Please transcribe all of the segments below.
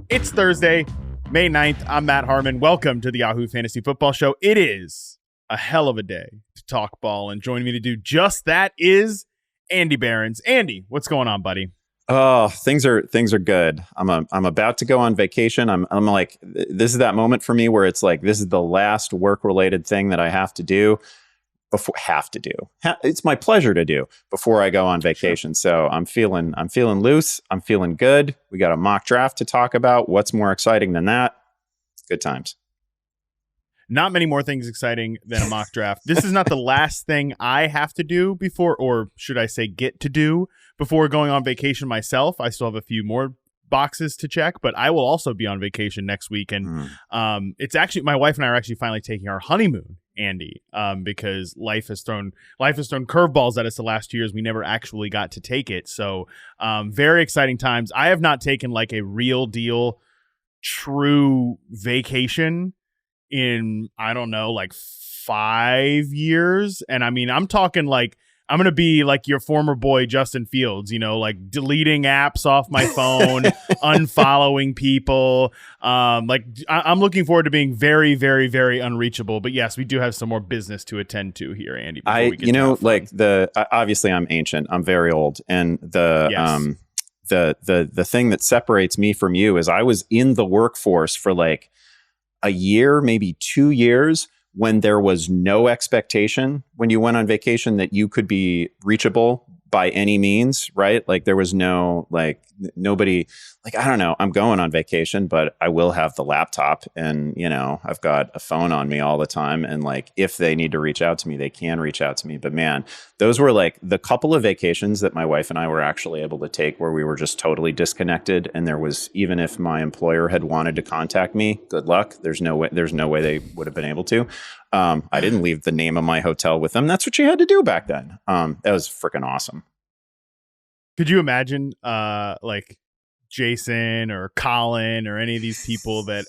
It's Thursday, May 9th. I'm Matt Harmon. Welcome to the Yahoo Fantasy Football Show. It is a hell of a day to talk ball, and joining me to do just that is Andy Behrens. Andy, what's going on, buddy? Oh, things are good. I'm about to go on vacation. I'm like, this is that moment for me where it's like, this is the last work related thing that I have to do. It's my pleasure to do before I go on vacation. So I'm feeling loose. I'm feeling good. We got a mock draft to talk about. What's more exciting than that? Good times. Not many more things exciting than a mock draft. This is not the last thing I have to do before, or should I say get to do before going on vacation myself. I still have a few more boxes to check, but I will also be on vacation next week. And it's actually, my wife and I are actually finally taking our honeymoon, Andy, because life has thrown curveballs at us the last 2 years. We never actually got to take it. So very exciting times. I have not taken like a real deal, true vacation in, I don't know, like 5 years. And I mean, I'm talking like, I'm going to be like your former boy, Justin Fields, you know, like deleting apps off my phone, unfollowing people. I'm looking forward to being very, very, very unreachable. But yes, we do have some more business to attend to here, Andy. Obviously I'm ancient. I'm very old. And the thing that separates me from you is I was in the workforce for like a year, maybe 2 years, when there was no expectation when you went on vacation that you could be reachable by any means, right? Like there was no, like nobody, like, I don't know, I'm going on vacation, but I will have the laptop and, you know, I've got a phone on me all the time. And like, if they need to reach out to me, they can reach out to me. But man, those were like the couple of vacations that my wife and I were actually able to take where we were just totally disconnected. And there was, even if my employer had wanted to contact me, good luck. There's no way they would have been able to. I didn't leave the name of my hotel with them. That's what you had to do back then. That was freaking awesome. Could you imagine like Jason or Collin or any of these people that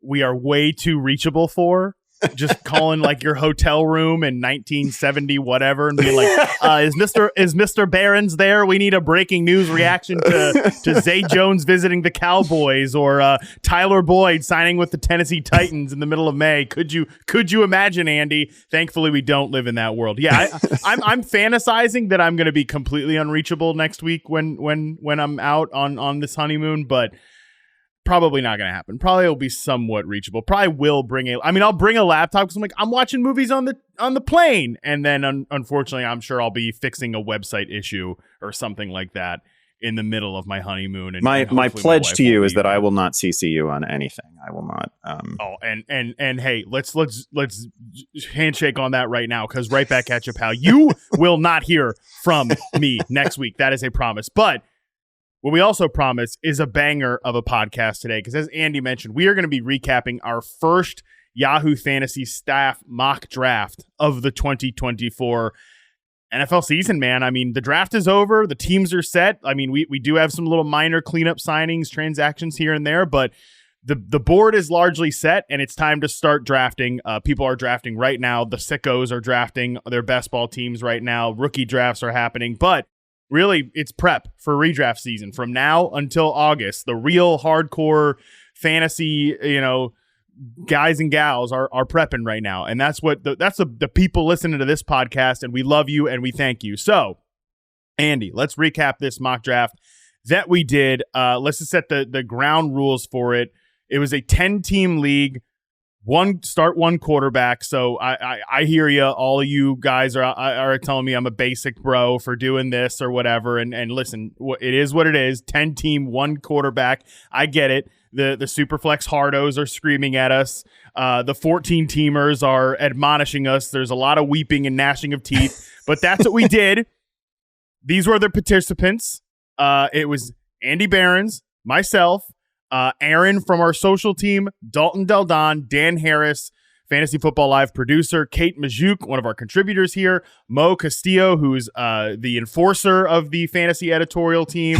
we are way too reachable for? Just calling like your hotel room in 1970 whatever and being like, is Mr. Behrens there? We need a breaking news reaction to Zay Jones visiting the Cowboys, or Tyler Boyd signing with the Tennessee Titans in the middle of May. Could you imagine, Andy? Thankfully, we don't live in that world. Yeah, I'm fantasizing that I'm going to be completely unreachable next week when I'm out on this honeymoon, but probably not going to happen. Probably will be somewhat reachable. Probably will I'll bring a laptop because I'm watching movies on the plane. And then unfortunately, I'm sure I'll be fixing a website issue or something like that in the middle of my honeymoon. And my pledge to you is that I will not CC you on anything. I will not. And hey, let's handshake on that right now, because right back at you, pal. You will not hear from me next week. That is a promise. But what we also promise is a banger of a podcast today, because as Andy mentioned, we are going to be recapping our first Yahoo Fantasy staff mock draft of the 2024 NFL season, man. I mean, the draft is over. The teams are set. I mean, we do have some little minor cleanup signings, transactions here and there, but the board is largely set, and it's time to start drafting. People are drafting right now. The sickos are drafting their best ball teams right now. Rookie drafts are happening, but really, it's prep for redraft season from now until August. The real hardcore fantasy, guys and gals are prepping right now, and that's what the people listening to this podcast. And we love you and we thank you. So, Andy, let's recap this mock draft that we did. Let's just set the ground rules for it. It was a 10-team league. One quarterback. So I hear you. All of you guys are telling me I'm a basic bro for doing this or whatever. And listen, it is what it is. 10-team, one quarterback. I get it. The Superflex hardos are screaming at us. The 14-teamers are admonishing us. There's a lot of weeping and gnashing of teeth, but that's what we did. These were the participants. It was Andy Behrens, myself, Aaron from our social team, Dalton Del Don, Dan Harris, Fantasy Football Live producer, Kate Majuk, one of our contributors here, Mo Castillo, who's the enforcer of the fantasy editorial team,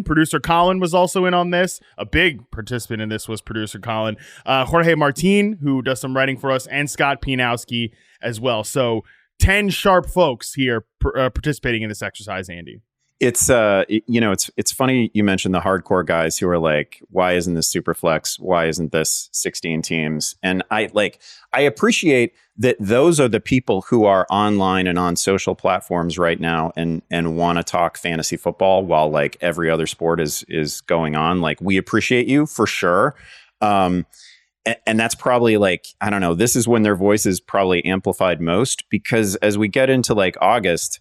producer Collin was also in on this. A big participant in this was producer Collin, Jorge Martin, who does some writing for us, and Scott Pianowski as well. So 10 sharp folks here participating in this exercise, Andy. it's funny you mentioned the hardcore guys who are like, why isn't this super flex? Why isn't this 16 teams? And I appreciate that those are the people who are online and on social platforms right now and want to talk fantasy football while like every other sport is going on. Like, we appreciate you for sure. And that's probably like, I don't know, this is when their voice is probably amplified most, because as we get into like August,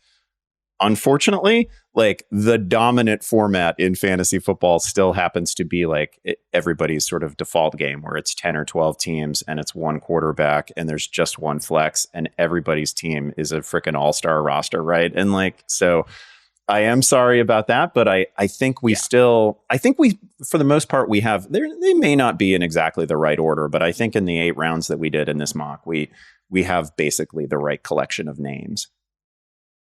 unfortunately, like the dominant format in fantasy football still happens to be like everybody's sort of default game where it's 10 or 12 teams and it's one quarterback and there's just one flex and everybody's team is a freaking all-star roster, right? And like, so I am sorry about that, but I think we for the most part, we have, they may not be in exactly the right order, but I think in the 8 rounds that we did in this mock, we have basically the right collection of names.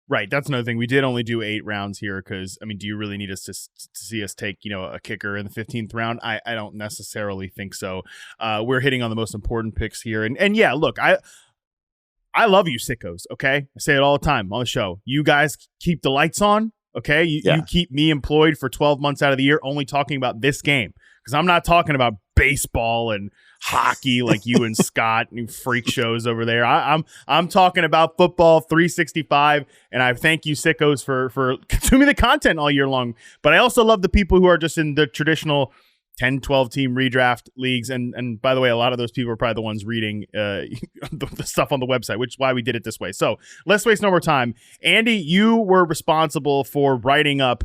Right. That's another thing. We did only do 8 rounds here because, I mean, do you really need us to see us take, a kicker in the 15th round? I don't necessarily think so. We're hitting on the most important picks here. And yeah, look, I love you sickos, okay? I say it all the time on the show. You guys keep the lights on, okay? You keep me employed for 12 months out of the year only talking about this game because I'm not talking about baseball and hockey like you and Scott and freak shows over there. I'm talking about football 365, and I thank you sickos for consuming the content all year long. But I also love the people who are just in the traditional 10, 12 team redraft leagues. And by the way, a lot of those people are probably the ones reading the stuff on the website, which is why we did it this way. So let's waste no more time. Andy, you were responsible for writing up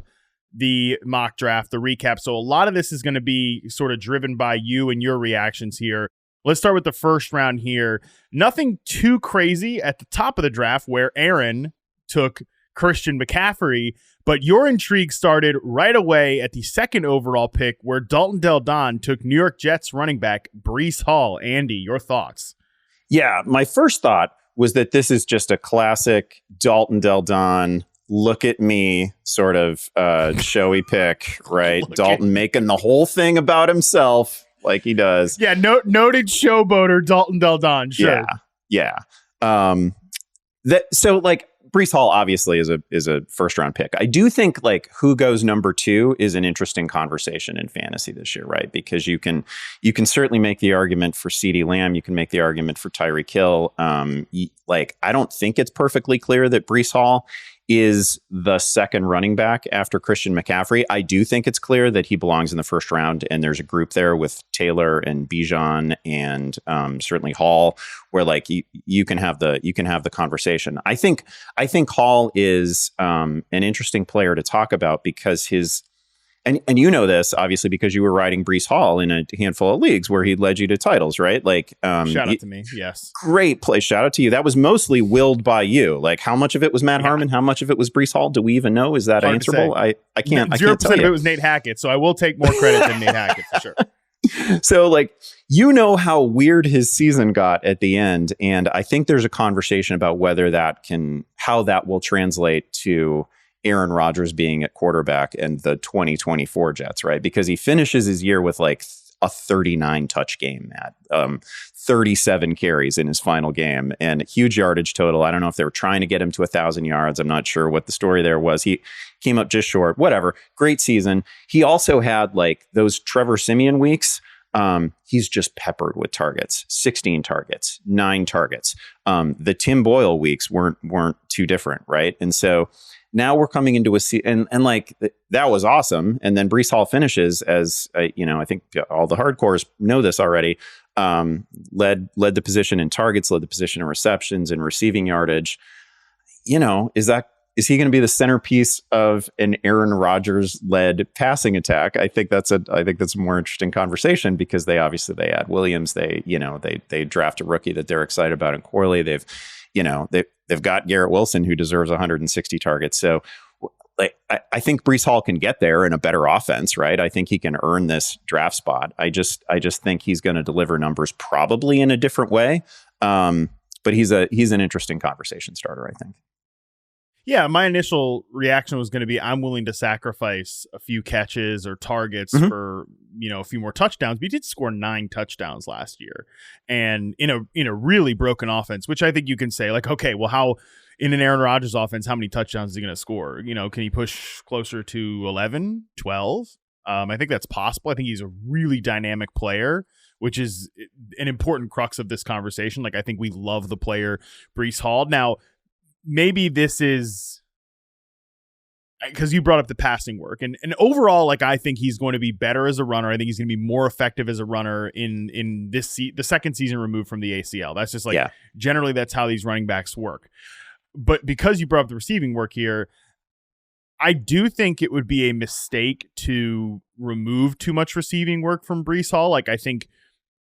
the mock draft, the recap. So a lot of this is going to be sort of driven by you and your reactions here. Let's start with the first round here. Nothing too crazy at the top of the draft where Aaron took Christian McCaffrey, but your intrigue started right away at the 2nd overall pick where Dalton Del Don took New York Jets running back Breece Hall. Andy, your thoughts? Yeah, my first thought was that this is just a classic Dalton Del Don, look at me sort of showy pick, right? Dalton making the whole thing about himself like he does. Yeah, noted showboater Dalton Del Don, sure. Yeah. So like Breece Hall obviously is a first round pick. I do think like who goes number 2 is an interesting conversation in fantasy this year, right? Because you can certainly make the argument for CeeDee Lamb, you can make the argument for Tyreek Hill. Like I don't think it's perfectly clear that Breece Hall is the second running back after Christian McCaffrey. I do think it's clear that he belongs in the first round, and there's a group there with Taylor and Bijan and certainly Hall, where like you can have the conversation. I think Hall is an interesting player to talk about because his. And you know this, obviously, because you were riding Breece Hall in a handful of leagues where he led you to titles, right? Like, shout out to me, yes. Great play, shout out to you. That was mostly willed by you. Like, how much of it was Matt Harmon? How much of it was Breece Hall? Do we even know? Is that answerable? I can't 0% of it was Nate Hackett, so I will take more credit than Nate Hackett for sure. So, like, you know how weird his season got at the end, and I think there's a conversation about how that will translate to Aaron Rodgers being at quarterback and the 2024 Jets, right? Because he finishes his year with like a 39 touch game at 37 carries in his final game and huge yardage total. I don't know if they were trying to get him to 1,000 yards. I'm not sure what the story there was. He came up just short, whatever. Great season. He also had like those Trevor Siemian weeks. He's just peppered with targets, 16 targets, 9 targets. The Tim Boyle weeks weren't too different, right? And so now we're coming into a season, and like that was awesome. And then Breece Hall finishes as I think all the hardcores know this already. Led the position in targets, led the position in receptions and receiving yardage. Is he going to be the centerpiece of an Aaron Rodgers led passing attack? I think that's a more interesting conversation because they add Williams. They draft a rookie that they're excited about in Corley. They've got Garrett Wilson, who deserves 160 targets. So like, I think Breece Hall can get there in a better offense, right? I think he can earn this draft spot. I just think he's going to deliver numbers probably in a different way. But he's an interesting conversation starter, I think. Yeah, my initial reaction was going to be I'm willing to sacrifice a few catches or targets for a few more touchdowns. But he did score 9 touchdowns last year, and in a really broken offense, which I think you can say like, okay, well, how in an Aaron Rodgers offense, how many touchdowns is he going to score? Can he push closer to 11, 12? I think that's possible. I think he's a really dynamic player, which is an important crux of this conversation. Like, I think we love the player Breece Hall. Now, maybe this is because you brought up the passing work, and overall, like, I think he's going to be better as a runner. I think he's going to be more effective as a runner in the second season removed from the ACL. That's just generally that's how these running backs work. But because you brought up the receiving work here, I do think it would be a mistake to remove too much receiving work from Breece Hall. Like, I think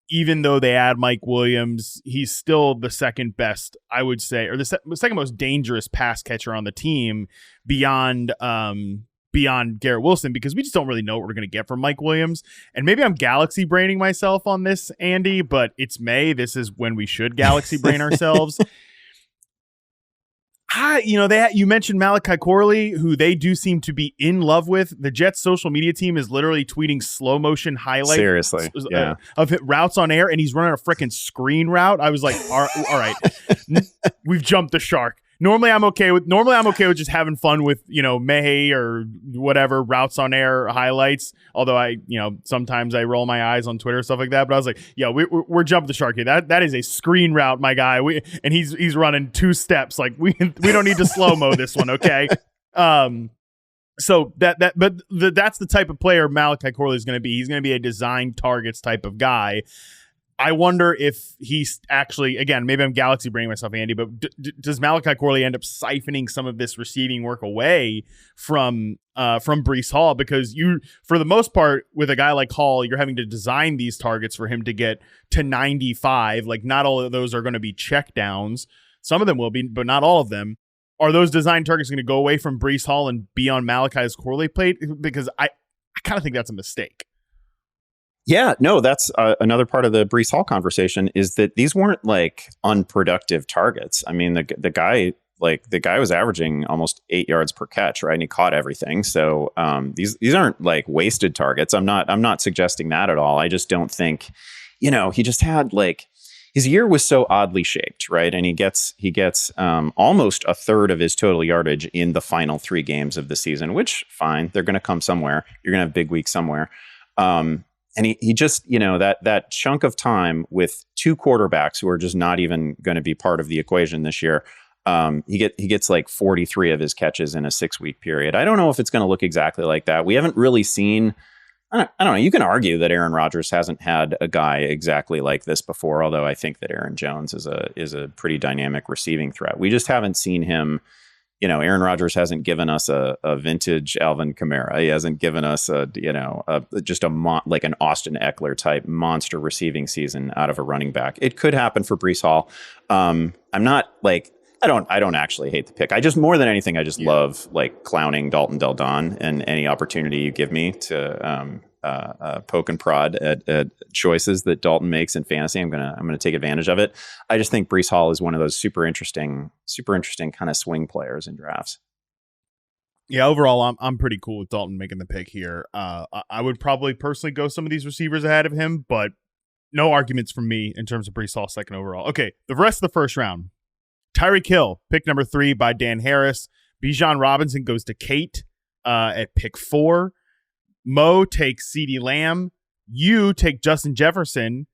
even though they add Mike Williams, he's still the second best, I would say, or the second most dangerous pass catcher on the team beyond Garrett Wilson, because we just don't really know what we're going to get from Mike Williams. And maybe I'm galaxy braining myself on this, Andy, but it's May. This is when we should galaxy brain ourselves. You mentioned Malachi Corley, who they do seem to be in love with. The Jets social media team is literally tweeting slow motion highlights of routes on air, and he's running a freaking screen route. I was like, all right, we've jumped the shark. Normally I'm okay with just having fun with, May or whatever routes on air highlights. Although sometimes I roll my eyes on Twitter, stuff like that. But I was like, yeah, we're jumping the shark here. That is a screen route, my guy. And he's running 2 steps. Like, we don't need to slow-mo this one. Okay. So that's the type of player Malachi Corley is going to be. He's going to be a design targets type of guy. I wonder if he's actually, again, maybe I'm galaxy braining myself, Andy, but does Malachi Corley end up siphoning some of this receiving work away from Breece Hall? Because for the most part, with a guy like Hall, you're having to design these targets for him to get to 95. Like, not all of those are going to be check downs. Some of them will be, but not all of them. Are those design targets going to go away from Breece Hall and be on Malachi's Corley plate? Because I kind of think that's a mistake. Yeah, no, that's another part of the Breece Hall conversation, is that these weren't like unproductive targets. I mean, the guy was averaging almost 8 yards per catch, right? And he caught everything. So these aren't like wasted targets. I'm not suggesting that at all. I just don't think, he just had his year was so oddly shaped, right? And he gets almost a third of his total yardage in the final 3 games of the season, which fine, they're going to come somewhere. You're going to have big weeks somewhere. And he just, that chunk of time with 2 quarterbacks who are just not even going to be part of the equation this year. He gets like 43 of his catches in a 6-week period. I don't know if it's going to look exactly like that. We haven't really seen. I don't know. You can argue that Aaron Rodgers hasn't had a guy exactly like this before, although I think that Aaron Jones is a pretty dynamic receiving threat. We just haven't seen him. Aaron Rodgers hasn't given us a vintage Alvin Kamara. He hasn't given us like an Austin Eckler type monster receiving season out of a running back. It could happen for Breece Hall. I'm not like, I don't actually hate the pick. I just, more than anything, I just love like clowning Dalton Del Don, and any opportunity you give me to poke and prod at choices that Dalton makes in fantasy, I'm gonna take advantage of it. I just think Breece Hall is one of those super interesting kind of swing players in drafts. Yeah, overall, I'm pretty cool with Dalton making the pick here. I would probably personally go some of these receivers ahead of him, but no arguments from me in terms of Breece Hall second overall. Okay, the rest of the first round. Tyreek Hill, pick number 3 by Dan Harris. Bijan Robinson goes to Kate at pick 4. Mo takes CeeDee Lamb. You take Justin Jefferson.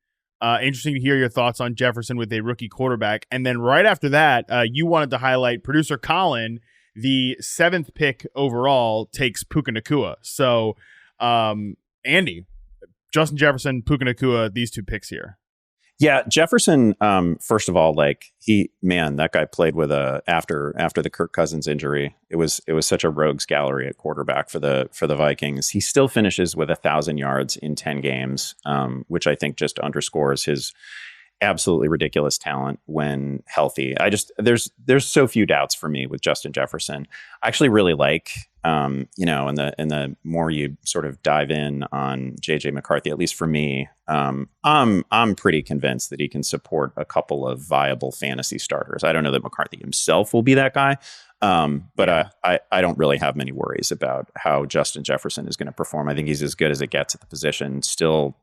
Interesting to hear your thoughts on Jefferson with a rookie quarterback. And then right after that, you wanted to highlight producer Collin, the 7th pick overall, takes Puka Nacua. So, Andy, Justin Jefferson, Puka Nacua, these 2 picks here. Yeah, Jefferson. First of all, that guy played with after the Kirk Cousins injury. It was such a rogues gallery at quarterback for the Vikings. He still finishes with 1,000 yards in 10 games, which I think just underscores his absolutely ridiculous talent when healthy. There's so few doubts for me with Justin Jefferson. I actually really like, and the more you sort of dive in on JJ McCarthy, at least for me, I'm pretty convinced that he can support a couple of viable fantasy starters. I don't know that McCarthy himself will be that guy. But I don't really have many worries about how Justin Jefferson is going to perform. I think he's as good as it gets at the position. Still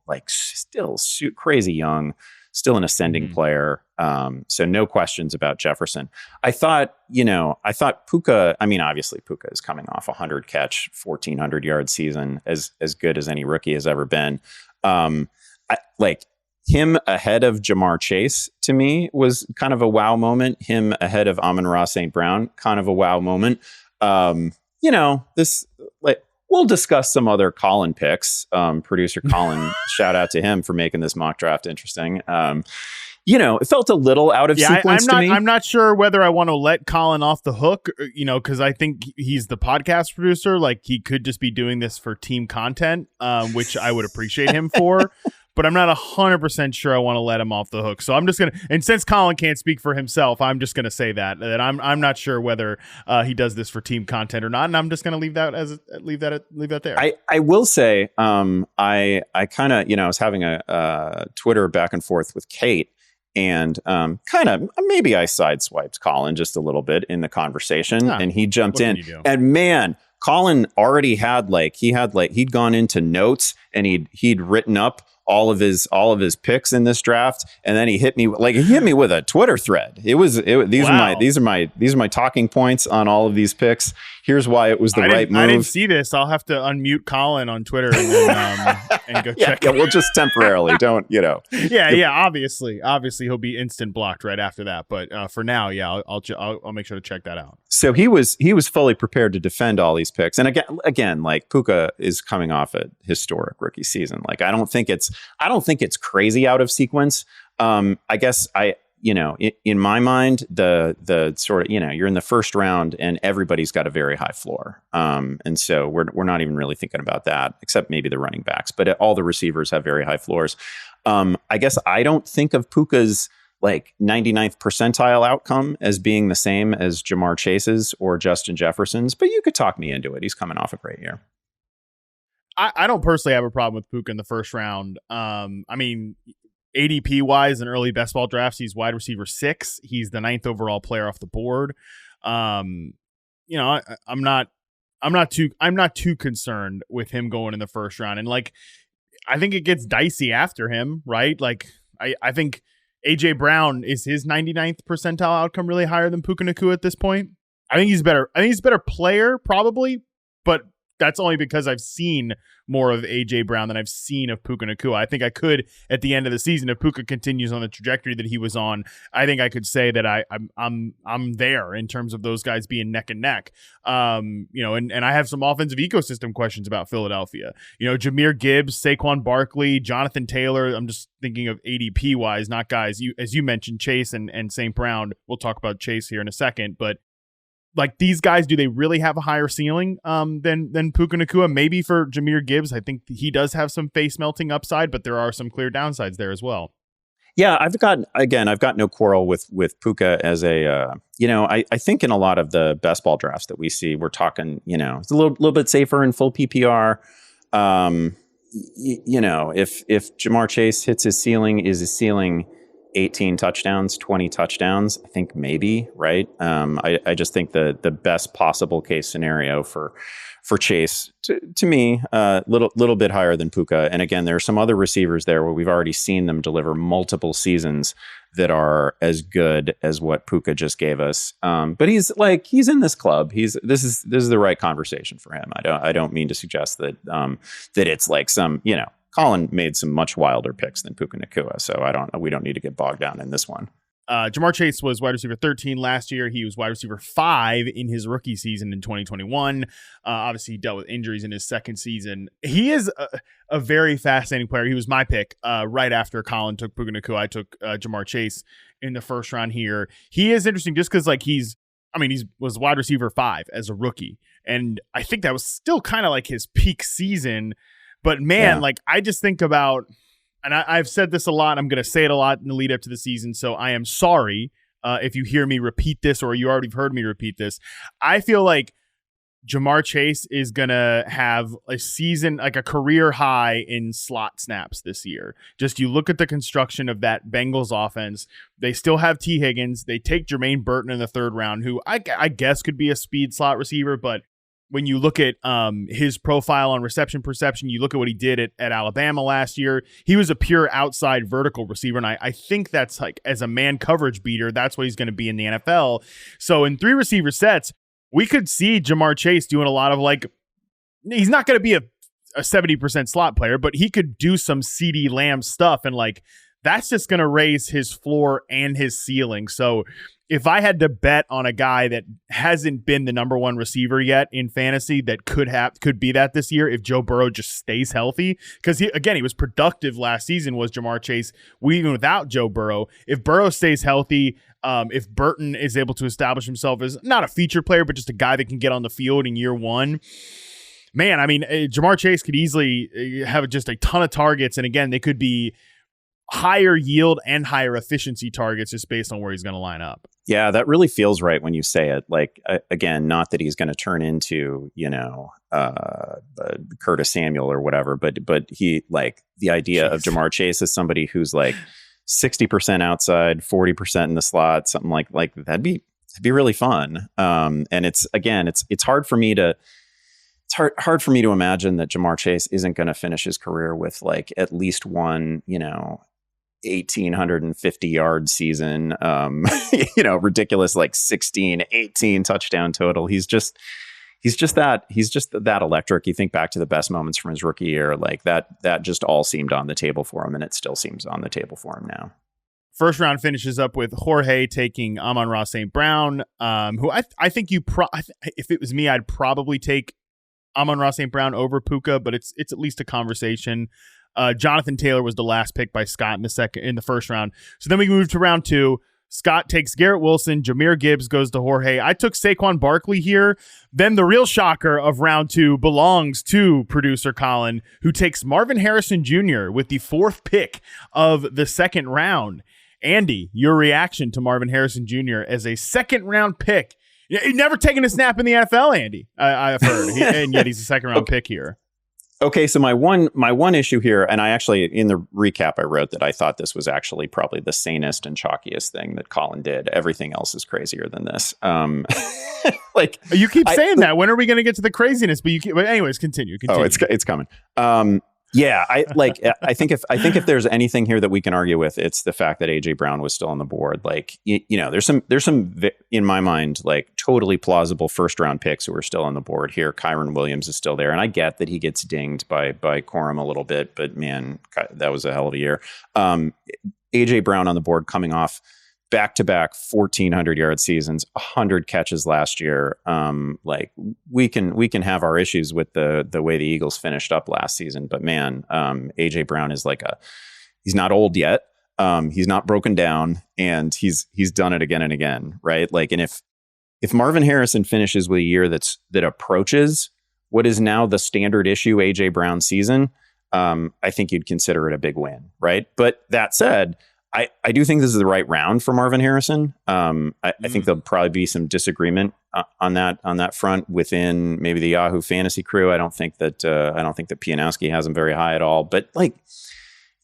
crazy young, still an ascending player. So no questions about Jefferson. I thought Puka, I mean, obviously Puka is coming off a 100 catch, 1,400 yard season, as good as any rookie has ever been. Like him ahead of Jamar Chase to me was kind of a wow moment. Him ahead of Amon-Ra St. Brown, kind of a wow moment. This, like, we'll discuss some other Collin picks. Producer Collin, shout out to him for making this mock draft interesting. It felt a little out of sequence to me. I'm not sure whether I want to let Collin off the hook, because I think he's the podcast producer. Like, he could just be doing this for team content, which I would appreciate him for. But I'm not 100% sure I want to let him off the hook. So I'm just going to, and since Collin can't speak for himself, I'm just going to say that I'm not sure whether he does this for team content or not. And I'm just going to leave that there. I will say, I kind of, I was having a Twitter back and forth with Kate, and kind of maybe I sideswiped Collin just a little bit in the conversation, and he jumped in, and man, Collin already had he'd gone into notes and he'd written up all of his picks in this draft, and then he hit me with a Twitter thread. These are my talking points on all of these picks. Here's why it was the right move. I didn't see this. I'll have to unmute Collin on Twitter and then and go check. Yeah, well, just temporarily. Don't. Yeah. Obviously, he'll be instant blocked right after that. But for now, yeah, I'll make sure to check that out. So he was fully prepared to defend all these picks. And again, like, Puka is coming off a historic rookie season. Like, I don't think it's crazy out of sequence. I guess in my mind, the sort of, you're in the first round and everybody's got a very high floor. And so we're not even really thinking about that, except maybe the running backs, but all the receivers have very high floors. I guess I don't think of Puka's like 99th percentile outcome as being the same as Jamar Chase's or Justin Jefferson's, but you could talk me into it. He's coming off a great year. I don't personally have a problem with Puka in the first round. I mean, ADP wise in early best ball drafts, he's wide receiver 6. He's the 9th overall player off the board. I'm not too concerned with him going in the first round. And like, I think it gets dicey after him, right? Like, I think AJ Brown, is his 99th percentile outcome really higher than Puka Nacua at this point? I think he's better. I think he's a better player probably, but that's only because I've seen more of AJ Brown than I've seen of Puka Nacua. I think I could, at the end of the season, if Puka continues on the trajectory that he was on, I think I could say that I'm there in terms of those guys being neck and neck. And I have some offensive ecosystem questions about Philadelphia. Jahmyr Gibbs, Saquon Barkley, Jonathan Taylor. I'm just thinking of ADP wise, not guys. As you mentioned, Chase and St. Brown. We'll talk about Chase here in a second, but like, these guys, do they really have a higher ceiling than Puka Nacua? Maybe for Jahmyr Gibbs, I think he does have some face melting upside, but there are some clear downsides there as well. Yeah, I've got no quarrel with Puka as a I think in a lot of the best ball drafts that we see, we're talking it's a little bit safer in full PPR. If Jamar Chase hits his ceiling, is his ceiling 18 touchdowns, 20 touchdowns, I think maybe, right? I just think the best possible case scenario for Chase, to me, little bit higher than Puka. And again, there are some other receivers there where we've already seen them deliver multiple seasons that are as good as what Puka just gave us. But he's in this club. This is the right conversation for him. I don't mean to suggest that it's like some, Collin made some much wilder picks than Puka Nacua, so we don't need to get bogged down in this one. Jamar Chase was wide receiver 13 last year. He was wide receiver 5 in his rookie season in 2021. Obviously, he dealt with injuries in his second season. He is a very fascinating player. He was my pick right after Collin took Puka Nacua. I took Jamar Chase in the first round here. He is interesting just because he was wide receiver 5 as a rookie, and I think that was still kind of like his peak season. But man, I just think about, and I've said this a lot, I'm going to say it a lot in the lead up to the season, so I am sorry if you hear me repeat this or you already have heard me repeat this. I feel like Jamar Chase is going to have a season, like a career high in slot snaps this year. Just you look at the construction of that Bengals offense. They still have T. Higgins. They take Jermaine Burton in the 3rd round, who I guess could be a speed slot receiver, but when you look at his profile on reception perception, you look at what he did at Alabama last year, he was a pure outside vertical receiver. And I think that's like, as a man coverage beater, that's what he's going to be in the NFL. So in 3 receiver sets, we could see Jamar Chase doing a lot of like, he's not going to be a 70% slot player, but he could do some CeeDee Lamb stuff. And like, that's just going to raise his floor and his ceiling. So if I had to bet on a guy that hasn't been the number 1 receiver yet in fantasy that could be that this year, if Joe Burrow just stays healthy, because he was productive last season, was Jamar Chase, even without Joe Burrow. If Burrow stays healthy, if Burton is able to establish himself as not a feature player, but just a guy that can get on the field in year 1, man, I mean, Jamar Chase could easily have just a ton of targets. And again, they could be higher yield and higher efficiency targets just based on where he's going to line up. Yeah, that really feels right when you say it. Like, again, not that he's going to turn into, Curtis Samuel or whatever, but he, like, the idea of Jamar Chase as somebody who's like 60% outside, 40% in the slot, something like that'd be really fun. And it's hard for me to imagine that Jamar Chase isn't going to finish his career with like at least one, 1,850 yard season, ridiculous, like 16, 18 touchdown total. He's just that electric. You think back to the best moments from his rookie year, like that just all seemed on the table for him, and it still seems on the table for him now. First round finishes up with Jorge taking Amon-Ra St. Brown, who I think if it was me, I'd probably take Amon-Ra St. Brown over Puka, but it's at least a conversation. Jonathan Taylor was the last pick by Scott in the first round. So then we move to round 2. Scott takes Garrett Wilson. Jahmyr Gibbs goes to Jorge. I took Saquon Barkley here. Then the real shocker of round 2 belongs to producer Collin, who takes Marvin Harrison Jr. with the 4th pick of the second round. Andy, your reaction to Marvin Harrison Jr. as a second round pick. He's never taken a snap in the NFL, Andy, I've heard, and yet he's a second round pick here. Okay, so my one issue here, and I actually, in the recap, I wrote that I thought this was actually probably the sanest and chalkiest thing that Collin did. Everything else is crazier than this. Like, you keep saying that. When are we going to get to the craziness? But anyways, continue. Oh, it's coming. Yeah, I think if there's anything here that we can argue with, it's the fact that AJ Brown was still on the board. Like, there's some in my mind, like, totally plausible first round picks who are still on the board here. Kyron Williams is still there, and I get that he gets dinged by Corum a little bit, but man, that was a hell of a year. AJ Brown on the board, coming off back-to-back 1,400 yard seasons, 100 catches last year. Like, we can have our issues with the way the Eagles finished up last season, but man, AJ Brown is like he's not old yet. He's not broken down, and he's done it again and again, right? Like, and if Marvin Harrison finishes with a year that approaches what is now the standard issue AJ Brown season, I think you'd consider it a big win, right? But that said, I do think this is the right round for Marvin Harrison. I think there'll probably be some disagreement on that front within maybe the Yahoo Fantasy crew. I don't think that Pianowski has him very high at all. But like,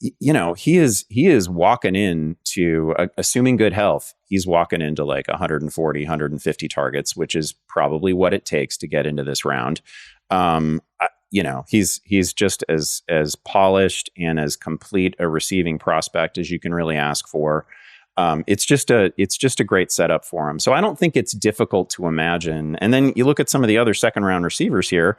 he is walking into, assuming good health, he's walking into like 140, 150 targets, which is probably what it takes to get into this round. He's just as polished and as complete a receiving prospect as you can really ask for. It's just a great setup for him. So I don't think it's difficult to imagine. And then you look at some of the other second round receivers here.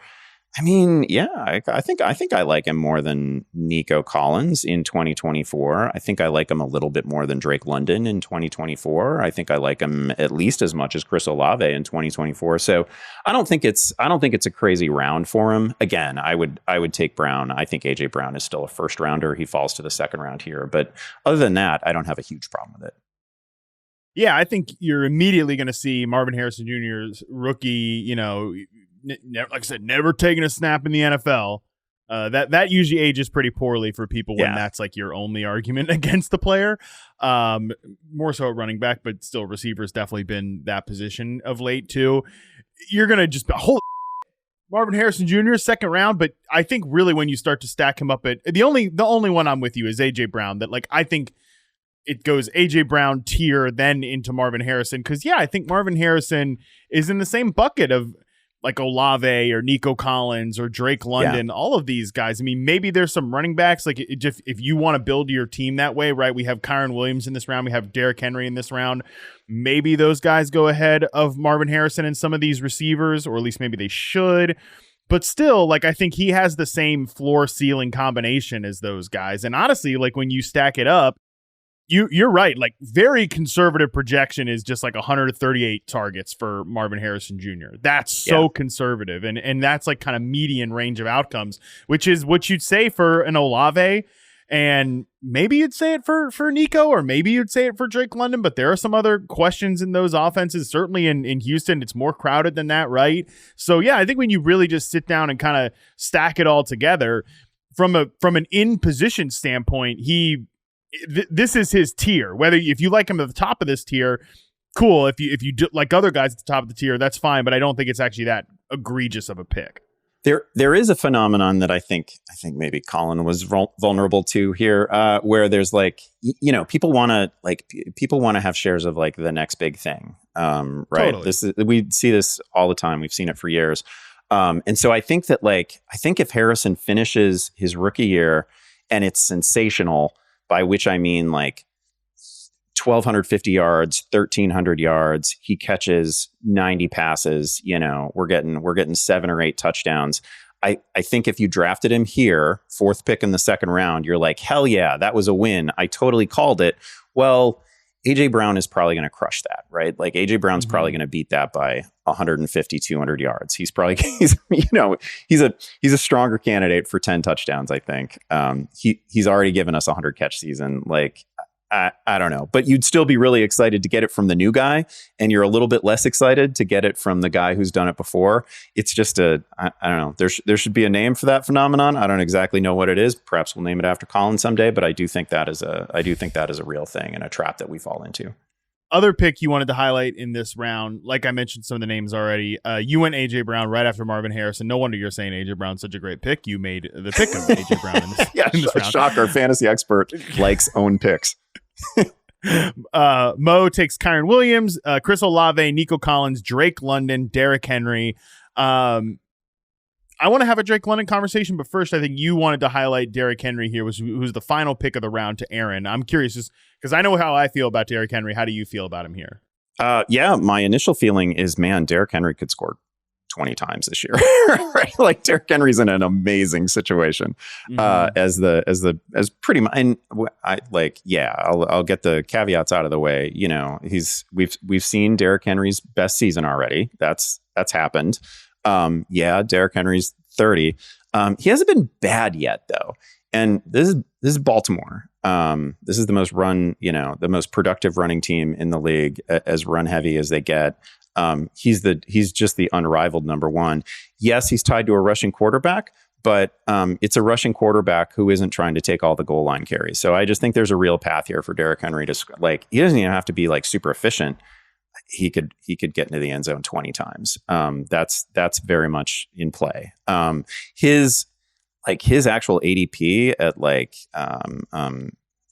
I mean, yeah, I think I like him more than Nico Collins in 2024. I think I like him a little bit more than Drake London in 2024. I think I like him at least as much as Chris Olave in 2024. So I don't think it's a crazy round for him. Again, I would take Brown. I think AJ Brown is still a first rounder. He falls to the second round here, but other than that, I don't have a huge problem with it. Yeah, I think you're immediately going to see Marvin Harrison Jr.'s rookie, like I said, never taking a snap in the NFL. That usually ages pretty poorly for people when that's like your only argument against the player. More so at running back, but still receiver's definitely been that position of late too. You're going to just holy Marvin Harrison Jr. second round, but I think really when you start to stack him up at the only one I'm with you is AJ Brown. That like I think it goes AJ Brown tier, then into Marvin Harrison. Because, I think Marvin Harrison is in the same bucket of like Olave or Nico Collins or Drake London, all of these guys. I mean, maybe there's some running backs. Like if you want to build your team that way, right? We have Kyron Williams in this round. We have Derrick Henry in this round. Maybe those guys go ahead of Marvin Harrison and some of these receivers, or at least maybe they should. But still, like, I think he has the same floor ceiling combination as those guys. And honestly, like when you stack it up, you're right. Like very conservative projection is just like 138 targets for Marvin Harrison Jr. That's so conservative. And that's like kind of median range of outcomes, which is what you'd say for an Olave. And maybe you'd say it for Nico, or maybe you'd say it for Drake London. But there are some other questions in those offenses. Certainly in Houston, it's more crowded than that, right? So, yeah, I think when you really just sit down and kind of stack it all together from an in-position standpoint, this is his tier. Whether if you like him at the top of this tier, cool. If you do like other guys at the top of the tier, that's fine. But I don't think it's actually that egregious of a pick. There is a phenomenon that I think maybe Collin was vulnerable to here, where there's like, people want to have shares of like the next big thing, right? Totally. We see this all the time. We've seen it for years, and so I think that if Harrison finishes his rookie year and it's sensational, by which I mean like 1,250 yards, 1,300 yards. He catches 90 passes. We're getting 7 or 8 touchdowns. I think if you drafted him here, 4th pick in the 2nd round, you're like, hell yeah, that was a win. I totally called it. Well, AJ Brown is probably going to crush that, right? Like AJ Brown's probably going to beat that by 150, 200 yards. He's probably, he's a stronger candidate for 10 touchdowns. I think he's already given us 100 catch season. Like, I don't know, but you'd still be really excited to get it from the new guy, and you're a little bit less excited to get it from the guy who's done it before. It's just I don't know. There should be a name for that phenomenon. I don't exactly know what it is. Perhaps we'll name it after Collin someday, but I do think that is a real thing and a trap that we fall into. Other pick you wanted to highlight in this round, like I mentioned some of the names already, you went A.J. Brown right after Marvin Harrison. No wonder you're saying A.J. Brown's such a great pick. You made the pick of A.J. Brown in this round. Shocker, fantasy expert likes own picks. Mo takes Kyron Williams, Chris Olave, Nico Collins, Drake London, Derrick Henry. I want to have a Drake London conversation, but first I think you wanted to highlight Derrick Henry here, who's the final pick of the round to Aaron. I'm curious, just because I know how I feel about Derrick Henry. How do you feel about him here? My initial feeling is, man, Derrick Henry could score 20 times this year. Right? Like Derrick Henry's in an amazing situation as pretty much. And I'll get the caveats out of the way. We've seen Derrick Henry's best season already. That's happened. Derrick Henry's 30. He hasn't been bad yet though. And this is Baltimore. This is the most productive running team in the league, as run heavy as they get. He's just the unrivaled number one. Yes, he's tied to a rushing quarterback, but it's a rushing quarterback who isn't trying to take all the goal line carries. So I just think there's a real path here for Derrick Henry to he doesn't even have to be like super efficient. He could get into the end zone 20 times. That's very much in play. His actual ADP at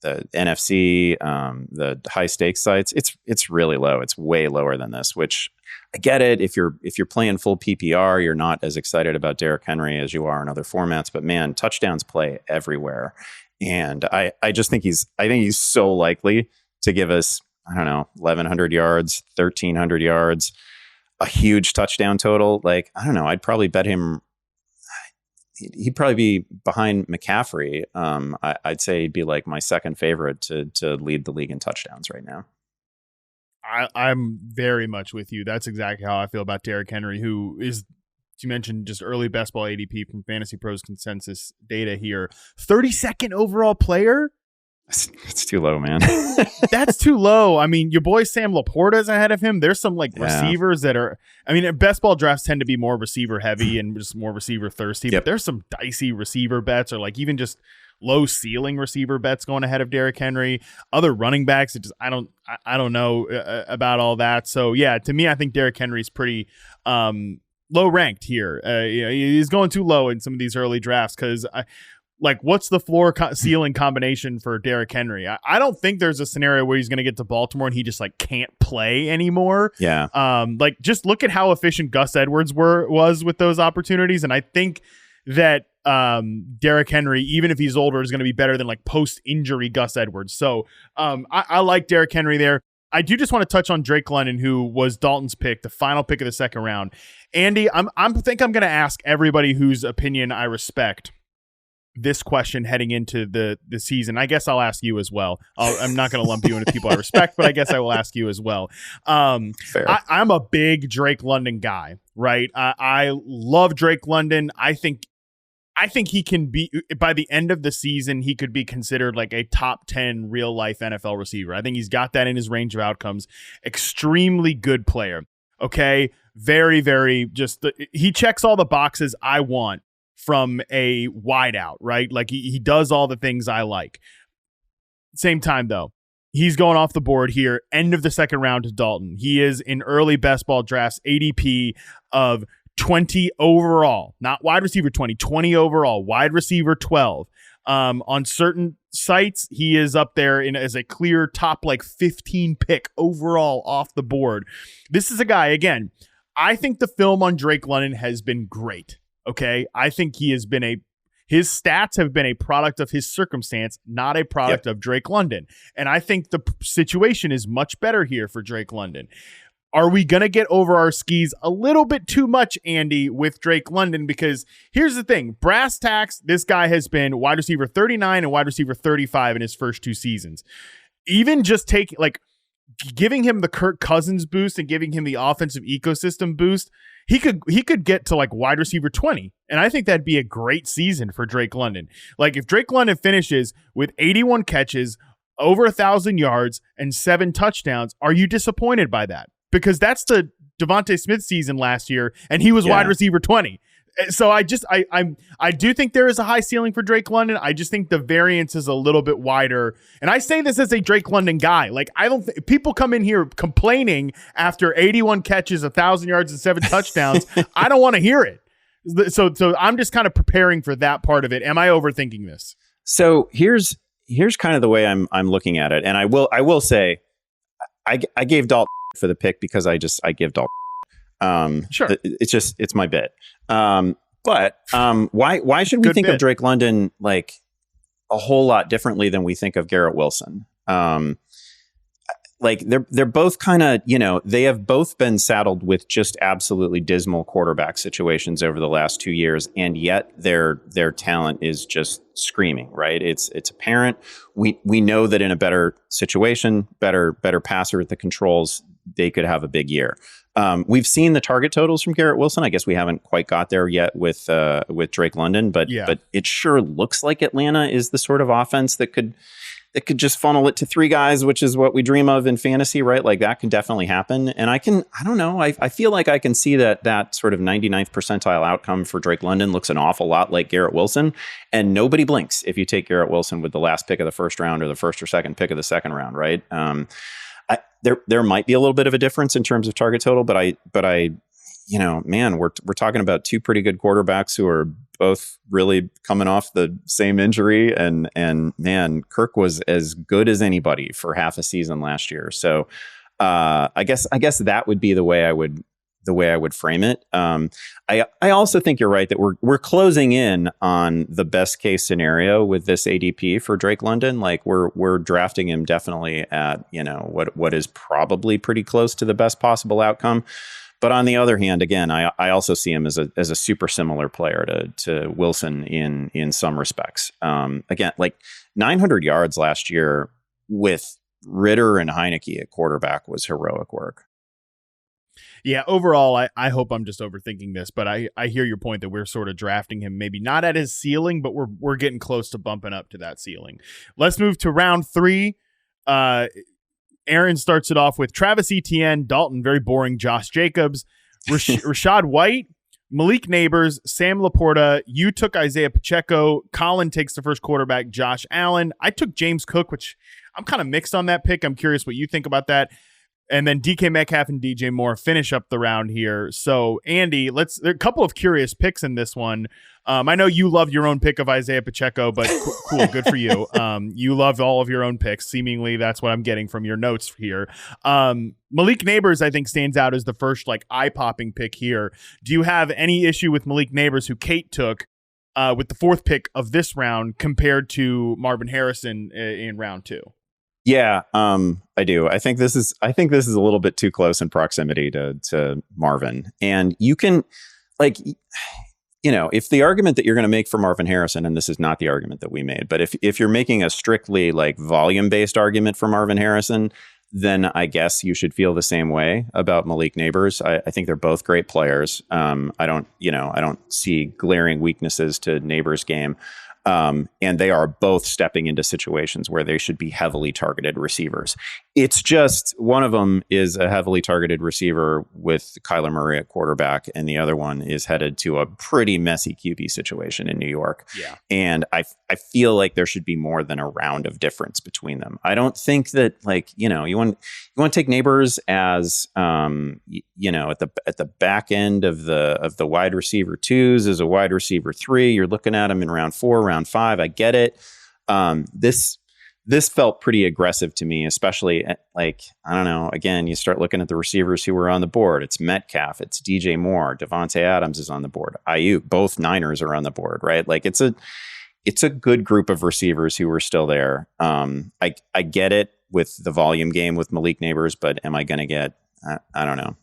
the NFC, the high stakes sites, it's really low. It's way lower than this, which I get it. If you're playing full PPR, you're not as excited about Derrick Henry as you are in other formats, but man, touchdowns play everywhere. And I just think he's so likely to give us, 1,100 yards, 1,300 yards, a huge touchdown total. Like, I don't know, I'd probably bet him. He'd probably be behind McCaffrey. I'd say he'd be like my second favorite to lead the league in touchdowns right now. I'm very much with you. That's exactly how I feel about Derrick Henry, who is, you mentioned, just early best ball ADP from Fantasy Pros consensus data here. 32nd overall player. It's too low, man. That's too low. I mean, your boy Sam Laporta's ahead of him. There's some receivers that are, best ball drafts tend to be more receiver heavy and just more receiver thirsty, but there's some dicey receiver bets, or like even just low ceiling receiver bets going ahead of Derrick Henry. Other running backs, I don't know about all that. So yeah, to me, I think Derrick Henry's pretty low ranked here. He's going too low in some of these early drafts because like, what's the floor ceiling combination for Derrick Henry? I don't think there's a scenario where he's going to get to Baltimore and he just like can't play anymore. Yeah. Like, just look at how efficient Gus Edwards was with those opportunities. And I think that Derrick Henry, even if he's older, is going to be better than like post-injury Gus Edwards. So I like Derrick Henry there. I do just want to touch on Drake London, who was Dalton's pick, the final pick of the second round. Andy, I think I'm going to ask everybody whose opinion I respect this question heading into the season. I guess I'll ask you as well. I'm not going to lump you into people I respect, but I guess I will ask you as well. Fair. I'm a big Drake London guy, right? I love Drake London. I think he can be, by the end of the season, he could be considered like a top 10 real life NFL receiver. I think he's got that in his range of outcomes. Extremely good player. Okay. Very, very he checks all the boxes I want from a wideout, right? Like he does all the things I like. Same time though, he's going off the board here. End of the second round to Dalton. He is in early best ball drafts ADP of 20 overall, not wide receiver 20 overall, wide receiver 12. On certain sites, he is up there as a clear top like 15 pick overall off the board. This is a guy, again, I think the film on Drake London has been great. Okay. I think his stats have been a product of his circumstance, not a product of Drake London. And I think the situation is much better here for Drake London. Are we going to get over our skis a little bit too much, Andy, with Drake London? Because here's the thing. Brass tacks, this guy has been wide receiver 39 and wide receiver 35 in his first two seasons. Even just giving him the Kirk Cousins boost and giving him the offensive ecosystem boost, he could get to like wide receiver 20. And I think that'd be a great season for Drake London. Like if Drake London finishes with 81 catches, over 1,000 yards, and 7 touchdowns, are you disappointed by that? Because that's the Devontae Smith season last year, and he was wide receiver 20. So I do think there is a high ceiling for Drake London. I just think the variance is a little bit wider. And I say this as a Drake London guy. Like people come in here complaining after 81 catches, 1,000 yards, and 7 touchdowns. I don't want to hear it. So I'm just kind of preparing for that part of it. Am I overthinking this? So here's kind of the way I'm looking at it, and I will say I gave Dalton for the pick because I give Dalton. Sure. It's my bit. But why should we think of Drake London like a whole lot differently than we think of Garrett Wilson? Like they're both kind of, they have both been saddled with just absolutely dismal quarterback situations over the last 2 years, and yet their talent is just screaming, right? It's apparent. We know that in a better situation, better passer at the controls, they could have a big year. We've seen the target totals from Garrett Wilson. I guess we haven't quite got there yet with Drake London, but it sure looks like Atlanta is the sort of offense that could just funnel it to 3 guys, which is what we dream of in fantasy, right? Like that can definitely happen. And I don't know. I feel like I can see that sort of 99th percentile outcome for Drake London looks an awful lot like Garrett Wilson, and nobody blinks if you take Garrett Wilson with the last pick of the first round or the first or second pick of the second round, right? There might be a little bit of a difference in terms of target total, but I, man, we're talking about 2 pretty good quarterbacks who are both really coming off the same injury, and man, Kirk was as good as anybody for half a season last year. So I guess that would be the way I would frame it. I also think you're right that we're closing in on the best case scenario with this ADP for Drake London. Like we're drafting him definitely at what is probably pretty close to the best possible outcome. But on the other hand, again, I also see him as a super similar player to Wilson in some respects. Again, like 900 yards last year with Ritter and Heineke at quarterback was heroic work. Yeah, overall, I hope I'm just overthinking this, but I hear your point that we're sort of drafting him maybe not at his ceiling, but we're getting close to bumping up to that ceiling. Let's move to round 3. Aaron starts it off with Travis Etienne, Dalton, very boring, Josh Jacobs, Rashad White, Malik Nabers, Sam Laporta. You took Isaiah Pacheco. Collin takes the first quarterback, Josh Allen. I took James Cook, which I'm kind of mixed on that pick. I'm curious what you think about that. And then DK Metcalf and DJ Moore finish up the round here. So, Andy, there are a couple of curious picks in this one. I know you love your own pick of Isaiah Pacheco, but cool, good for you. You love all of your own picks. Seemingly, that's what I'm getting from your notes here. Malik Nabers, I think, stands out as the first eye-popping pick here. Do you have any issue with Malik Nabers, who Kate took with the fourth pick of this round, compared to Marvin Harrison in round 2? Yeah, I do. I think this is a little bit too close in proximity to Marvin. And you can, if the argument that you're going to make for Marvin Harrison, and this is not the argument that we made, but if you're making a strictly volume-based argument for Marvin Harrison, then I guess you should feel the same way about Malik Nabers. I think they're both great players. I don't see glaring weaknesses to Nabers' game. And they are both stepping into situations where they should be heavily targeted receivers. It's just one of them is a heavily targeted receiver with Kyler Murray at quarterback, and the other one is headed to a pretty messy QB situation in New York. Yeah. And I feel like there should be more than a round of difference between them. I don't think that you want to take Nabers as at the back end of the wide receiver 2s as a wide receiver 3. You're looking at him in round 4, round 5. I get it. This felt pretty aggressive to me, especially I don't know. Again, you start looking at the receivers who were on the board. It's Metcalf, it's DJ Moore, Devontae Adams is on the board. Ayuk, both Niners are on the board, right? It's a good group of receivers who were still there. I get it with the volume game with Malik Nabers, but am I going to get? I don't know.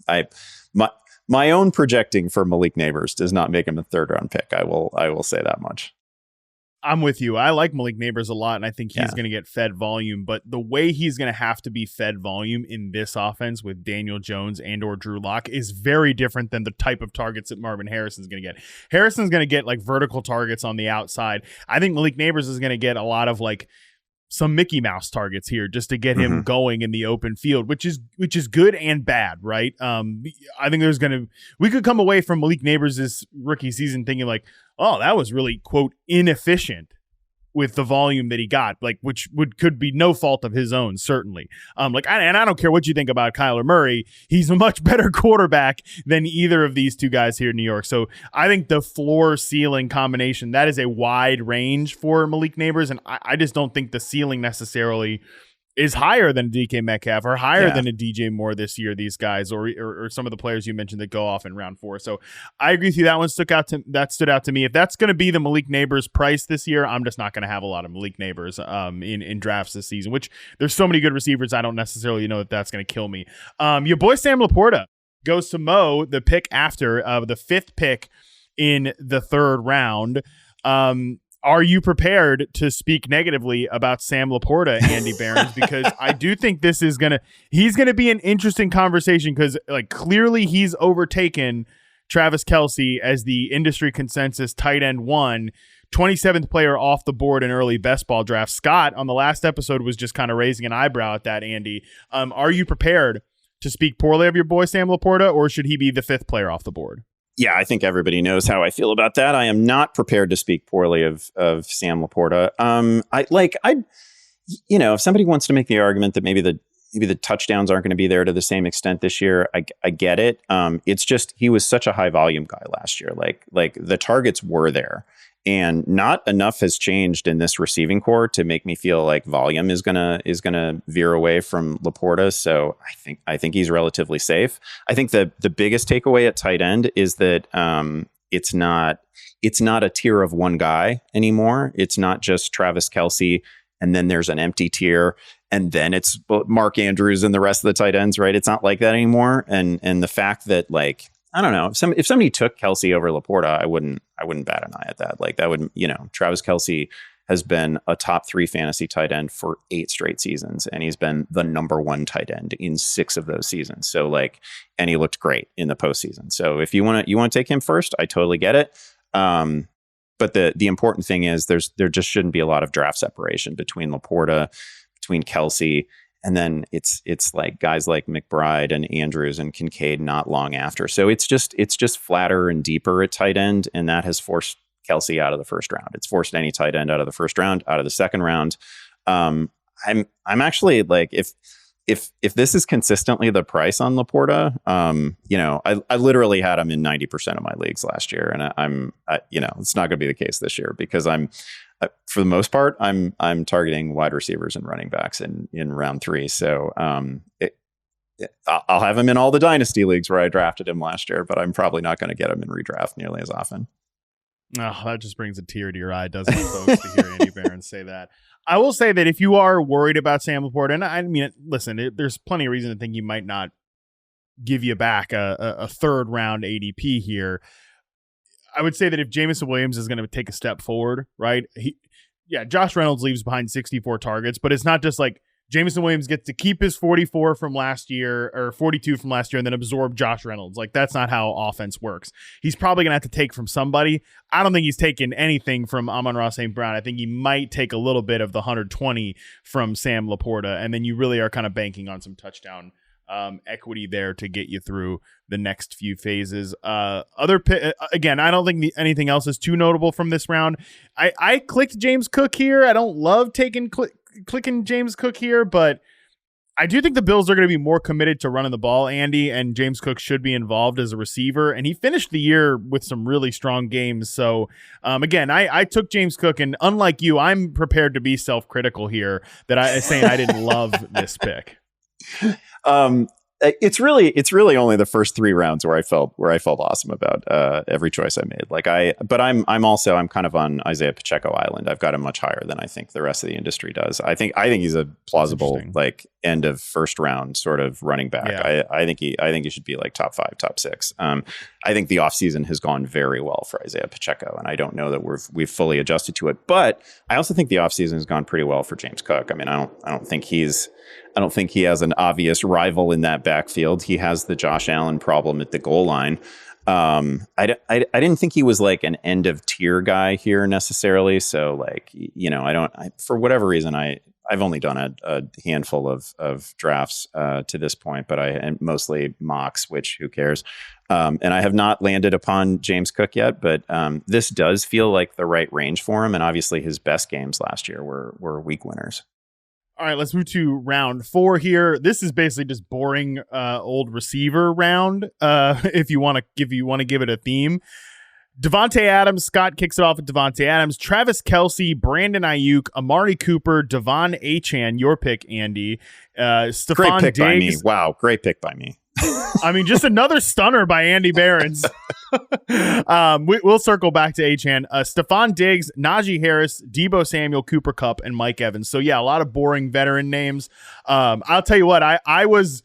My own projecting for Malik Nabers does not make him a 3rd round pick. I will say that much. I'm with you. I like Malik Nabers a lot, and I think he's going to get fed volume. But the way he's going to have to be fed volume in this offense with Daniel Jones and or Drew Lock is very different than the type of targets that Marvin Harrison's going to get. Harrison's going to get vertical targets on the outside. I think Malik Nabers is going to get a lot of some Mickey Mouse targets here just to get him going in the open field, which is good and bad, right? I think we could come away from Malik Nabers' rookie season thinking oh, that was really, quote, inefficient with the volume that he got, which could be no fault of his own, certainly. And I don't care what you think about Kyler Murray. He's a much better quarterback than either of these two guys here in New York. So I think the floor ceiling combination, that is a wide range for Malik Nabers. And I just don't think the ceiling necessarily is higher than DK Metcalf or higher than a DJ Moore this year, these guys, or some of the players you mentioned that go off in round 4. So I agree with you. That one stood out to me. If that's going to be the Malik Nabers price this year, I'm just not going to have a lot of Malik Nabers in drafts this season, which there's so many good receivers. I don't necessarily know that that's going to kill me. Your boy Sam Laporta goes to Mo, the pick after the 5th pick in the 3rd round. Are you prepared to speak negatively about Sam Laporta, Andy Behrens? Because I do think this is he's going to be an interesting conversation because clearly he's overtaken Travis Kelce as the industry consensus tight end 1, 27th player off the board in early best ball drafts. Scott on the last episode was just kind of raising an eyebrow at that, Andy. Are you prepared to speak poorly of your boy Sam Laporta, or should he be the 5th player off the board? Yeah, I think everybody knows how I feel about that. I am not prepared to speak poorly of Sam Laporta. If somebody wants to make the argument that maybe the touchdowns aren't going to be there to the same extent this year, I get it. It's just he was such a high volume guy last year. Like the targets were there, and not enough has changed in this receiving core to make me feel like volume is gonna veer away from Laporta. So I think he's relatively safe. I think the biggest takeaway at tight end is that it's not a tier of one guy anymore. It's not just Travis Kelce, and then there's an empty tier, and then it's Mark Andrews and the rest of the tight ends, right? It's not like that anymore. And the fact that I don't know, if somebody took Kelce over Laporta, I wouldn't bat an eye at that. That would, Travis Kelce has been a top 3 fantasy tight end for 8 straight seasons, and he's been the number 1 tight end in 6 of those seasons. So and he looked great in the postseason. So if you want to take him first, I totally get it. But the important thing is there just shouldn't be a lot of draft separation between Laporta, between Kelce. And then it's guys like McBride and Andrews and Kincaid not long after. So it's just flatter and deeper at tight end, and that has forced Kelce out of the first round. It's forced any tight end out of the first round, out of the second round. I'm actually if if this is consistently the price on Laporta, I literally had him in 90% of my leagues last year, and it's not going to be the case this year because for the most part, I'm targeting wide receivers and running backs in round 3. So I'll have him in all the dynasty leagues where I drafted him last year, but I'm probably not going to get him in redraft nearly as often. Oh, that just brings a tear to your eye, doesn't it, folks, to hear Andy Behrens say that. I will say that if you are worried about Sam Laporta, and I mean, listen, there's plenty of reason to think he might not give you back a third round ADP here. I would say that if Jameson Williams is going to take a step forward, right? Josh Reynolds leaves behind 64 targets, but it's not just like Jameson Williams gets to keep his 44 from last year or 42 from last year and then absorb Josh Reynolds. Like, that's not how offense works. He's probably going to have to take from somebody. I don't think he's taken anything from Amon-Ra St. Brown. I think he might take a little bit of the 120 from Sam Laporta, and then you really are kind of banking on some touchdown equity there to get you through the next few phases. Again, I don't think anything else is too notable from this round. I clicked James Cook here. I don't love clicking James Cook here, but I do think the Bills are going to be more committed to running the ball, Andy, and James Cook should be involved as a receiver, and he finished the year with some really strong games. So again, I took James Cook, and unlike you, I'm prepared to be self-critical here that I saying I didn't love this pick. It's really only the first 3 rounds where I felt awesome about every choice I made. But I'm kind of on Isaiah Pacheco Island. I've got him much higher than I think the rest of the industry does. I think he's a plausible end of first round sort of running back. Yeah. I think he should be like top 5, top 6. I think the offseason has gone very well for Isaiah Pacheco, and I don't know that we've fully adjusted to it. But I also think the offseason has gone pretty well for James Cook. I mean, I don't think he has an obvious rival in that backfield. He has the Josh Allen problem at the goal line. I didn't think he was like an end of tier guy here necessarily. So for whatever reason, I've only done a handful of drafts to this point, but and mostly mocks, which who cares? And I have not landed upon James Cook yet, but this does feel like the right range for him. And obviously his best games last year were week winners. All right, let's move to round 4 here. This is basically just boring old receiver round. If you want to give it a theme. Devontae Adams, Scott kicks it off with Devontae Adams, Travis Kelce, Brandon Ayuk, Amari Cooper, Devon Achane, your pick, Andy. Stephon Great pick Diggs. by me. Wow, great pick by me. I mean, just another stunner by Andy Behrens. We'll circle back to Achane. Stephon Diggs, Najee Harris, Deebo Samuel, Cooper Kupp, and Mike Evans. So yeah, a lot of boring veteran names. I'll tell you what, I was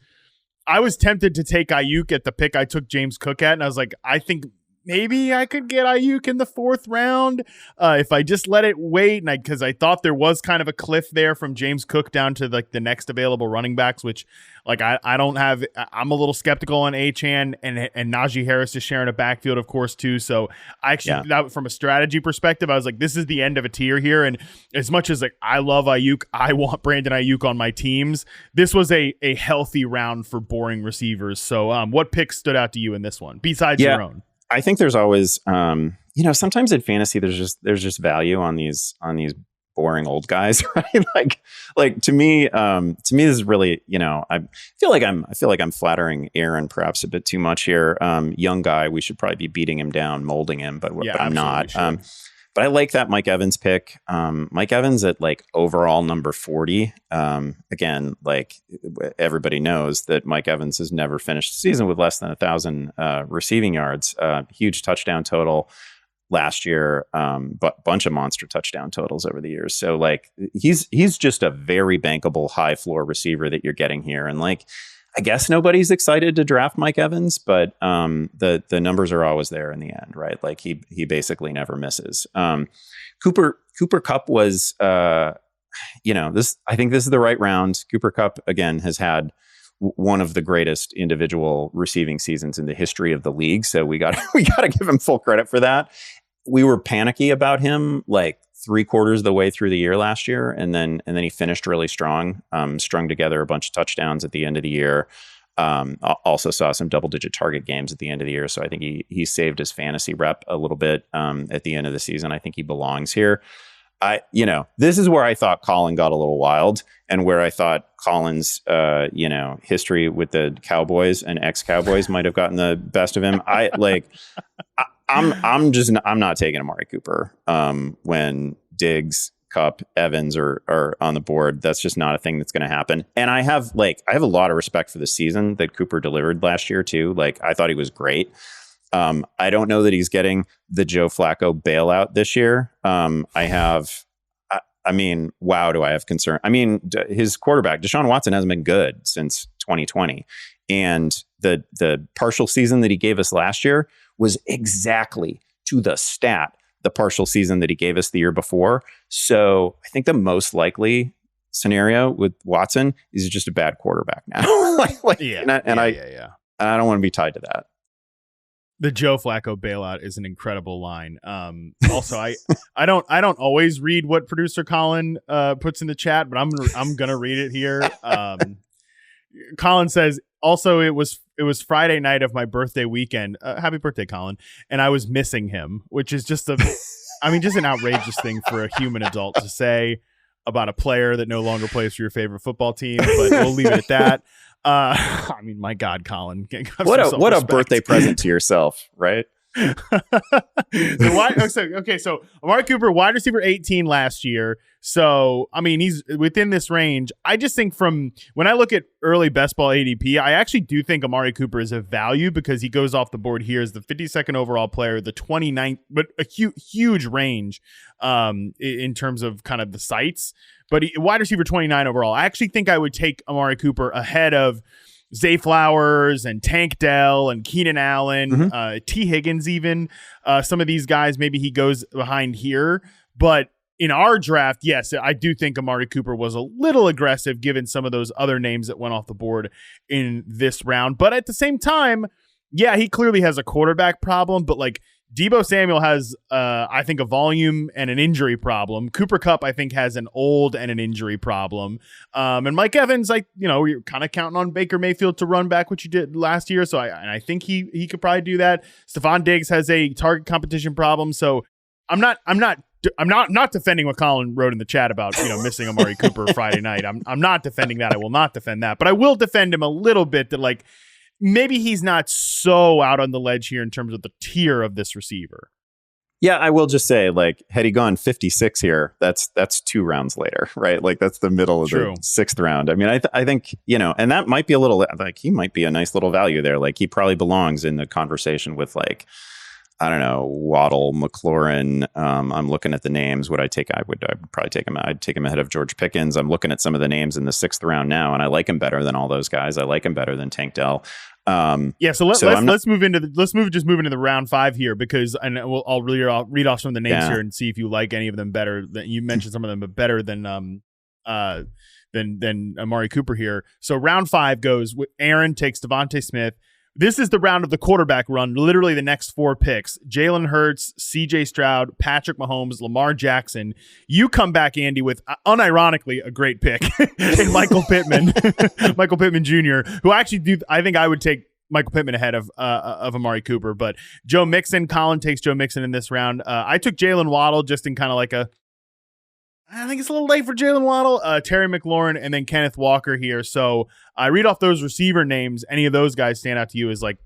tempted to take Ayuk at the pick I took James Cook at, and I was like, I think maybe I could get Ayuk in the 4th round if I just let it wait. And because I thought there was kind of a cliff there from James Cook down to like the next available running backs, which like I don't have. I'm a little skeptical on Achane, and Najee Harris is sharing a backfield, of course, too. So I actually, that, from a strategy perspective, I was like, this is the end of a tier here. And as much as like I love Ayuk, I want Brandon Ayuk on my teams. This was a healthy round for boring receivers. So what picks stood out to you in this one besides your own? I think there's always, sometimes in fantasy there's just value on these boring old guys, right? Like to me, this is really, I feel like I'm flattering Aaron perhaps a bit too much here. Young guy, we should probably be beating him down, molding him, but I'm not. But I like that Mike Evans pick. Mike Evans at like overall number 40. Again, like everybody knows that Mike Evans has never finished the season with less than 1,000 receiving yards. Huge touchdown total last year, but bunch of monster touchdown totals over the years. So like he's just a very bankable high floor receiver that you're getting here. And like, I guess nobody's excited to draft Mike Evans, but the numbers are always there in the end, right? Like he basically never misses. Cooper Kupp was, this. I think this is the right round. Cooper Kupp again has had one of the greatest individual receiving seasons in the history of the league, so we got to give him full credit for that. We were panicky about him like 3/4 of the way through the year last year, and then he finished really strong. Strung together a bunch of touchdowns at the end of the year. Also saw some double-digit target games at the end of the year, so I think he saved his fantasy rep a little bit at the end of the season. I think he belongs here. This is where I thought Collin got a little wild, and where I thought Collin's, history with the Cowboys and ex-Cowboys might have gotten the best of him. I'm not taking Amari Cooper when Diggs, Kupp, Evans are on the board. That's just not a thing that's going to happen. And I have a lot of respect for the season that Cooper delivered last year too. Like, I thought he was great. I don't know that he's getting the Joe Flacco bailout this year. Wow, do I have concern? I mean, his quarterback, Deshaun Watson, hasn't been good since 2020. And the partial season that he gave us last year was exactly to the stat the partial season that he gave us the year before. So I think the most likely scenario with Watson is just a bad quarterback now. I don't want to be tied to that. The Joe Flacco bailout is an incredible line. Also, I don't always read what producer Collin puts in the chat, but I'm gonna read it here. Collin says, also, it was Friday night of my birthday weekend. Happy birthday, Collin! And I was missing him, which is just an outrageous thing for a human adult to say about a player that no longer plays for your favorite football team. But we'll leave it at that. My God, Collin, what a birthday present to yourself, right? So Amari Cooper, wide receiver 18 last year. So, I mean, he's within this range. I just think from when I look at early best ball ADP, I actually do think Amari Cooper is a value because he goes off the board here as the 52nd overall player, the 29th, but a huge range in terms of kind of the sites. But wide receiver 29 overall. I actually think I would take Amari Cooper ahead of Zay Flowers and Tank Dell and Keenan Allen, T. Higgins even. Some of these guys, maybe he goes behind here. But in our draft, yes, I do think Amari Cooper was a little aggressive given some of those other names that went off the board in this round. But at the same time, yeah, he clearly has a quarterback problem. But like Deebo Samuel has, I think, a volume and an injury problem. Cooper Kupp, I think, has an old and an injury problem. And Mike Evans, you're kind of counting on Baker Mayfield to run back what you did last year. So I think he could probably do that. Stephon Diggs has a target competition problem. So I'm not defending what Collin wrote in the chat about missing Amari Cooper Friday night. I'm not defending that. I will not defend that. But I will defend him a little bit that like, maybe he's not so out on the ledge here in terms of the tier of this receiver. Yeah, I will just say, like, had he gone 56 here, that's 2 rounds later, right? Like, that's the middle of the 6th round. I mean, I think, and that might be a little, like, he might be a nice little value there. Like, he probably belongs in the conversation with, like, I don't know, Waddle, McLaurin. I'm looking at the names. I'd probably take him. I'd take him ahead of George Pickens. I'm looking at some of the names in the 6th round now, and I like him better than all those guys. I like him better than Tank Dell. Let's move into the round 5 here because I'll read off some of the names here and see if you like any of them better. You mentioned some of them, but better than Amari Cooper here. So round 5 goes with Aaron takes Devontae Smith. This is the round of the quarterback run, literally the next 4 picks. Jalen Hurts, CJ Stroud, Patrick Mahomes, Lamar Jackson. You come back, Andy, with unironically a great pick in Michael Pittman, Michael Pittman Jr., who I think I would take Michael Pittman ahead of Amari Cooper. But Joe Mixon, Collin takes Joe Mixon in this round. I took Jalen Waddle just in kind of like I think it's a little late for Jalen Waddle, Terry McLaurin, and then Kenneth Walker here. So I read off those receiver names. Any of those guys stand out to you as like,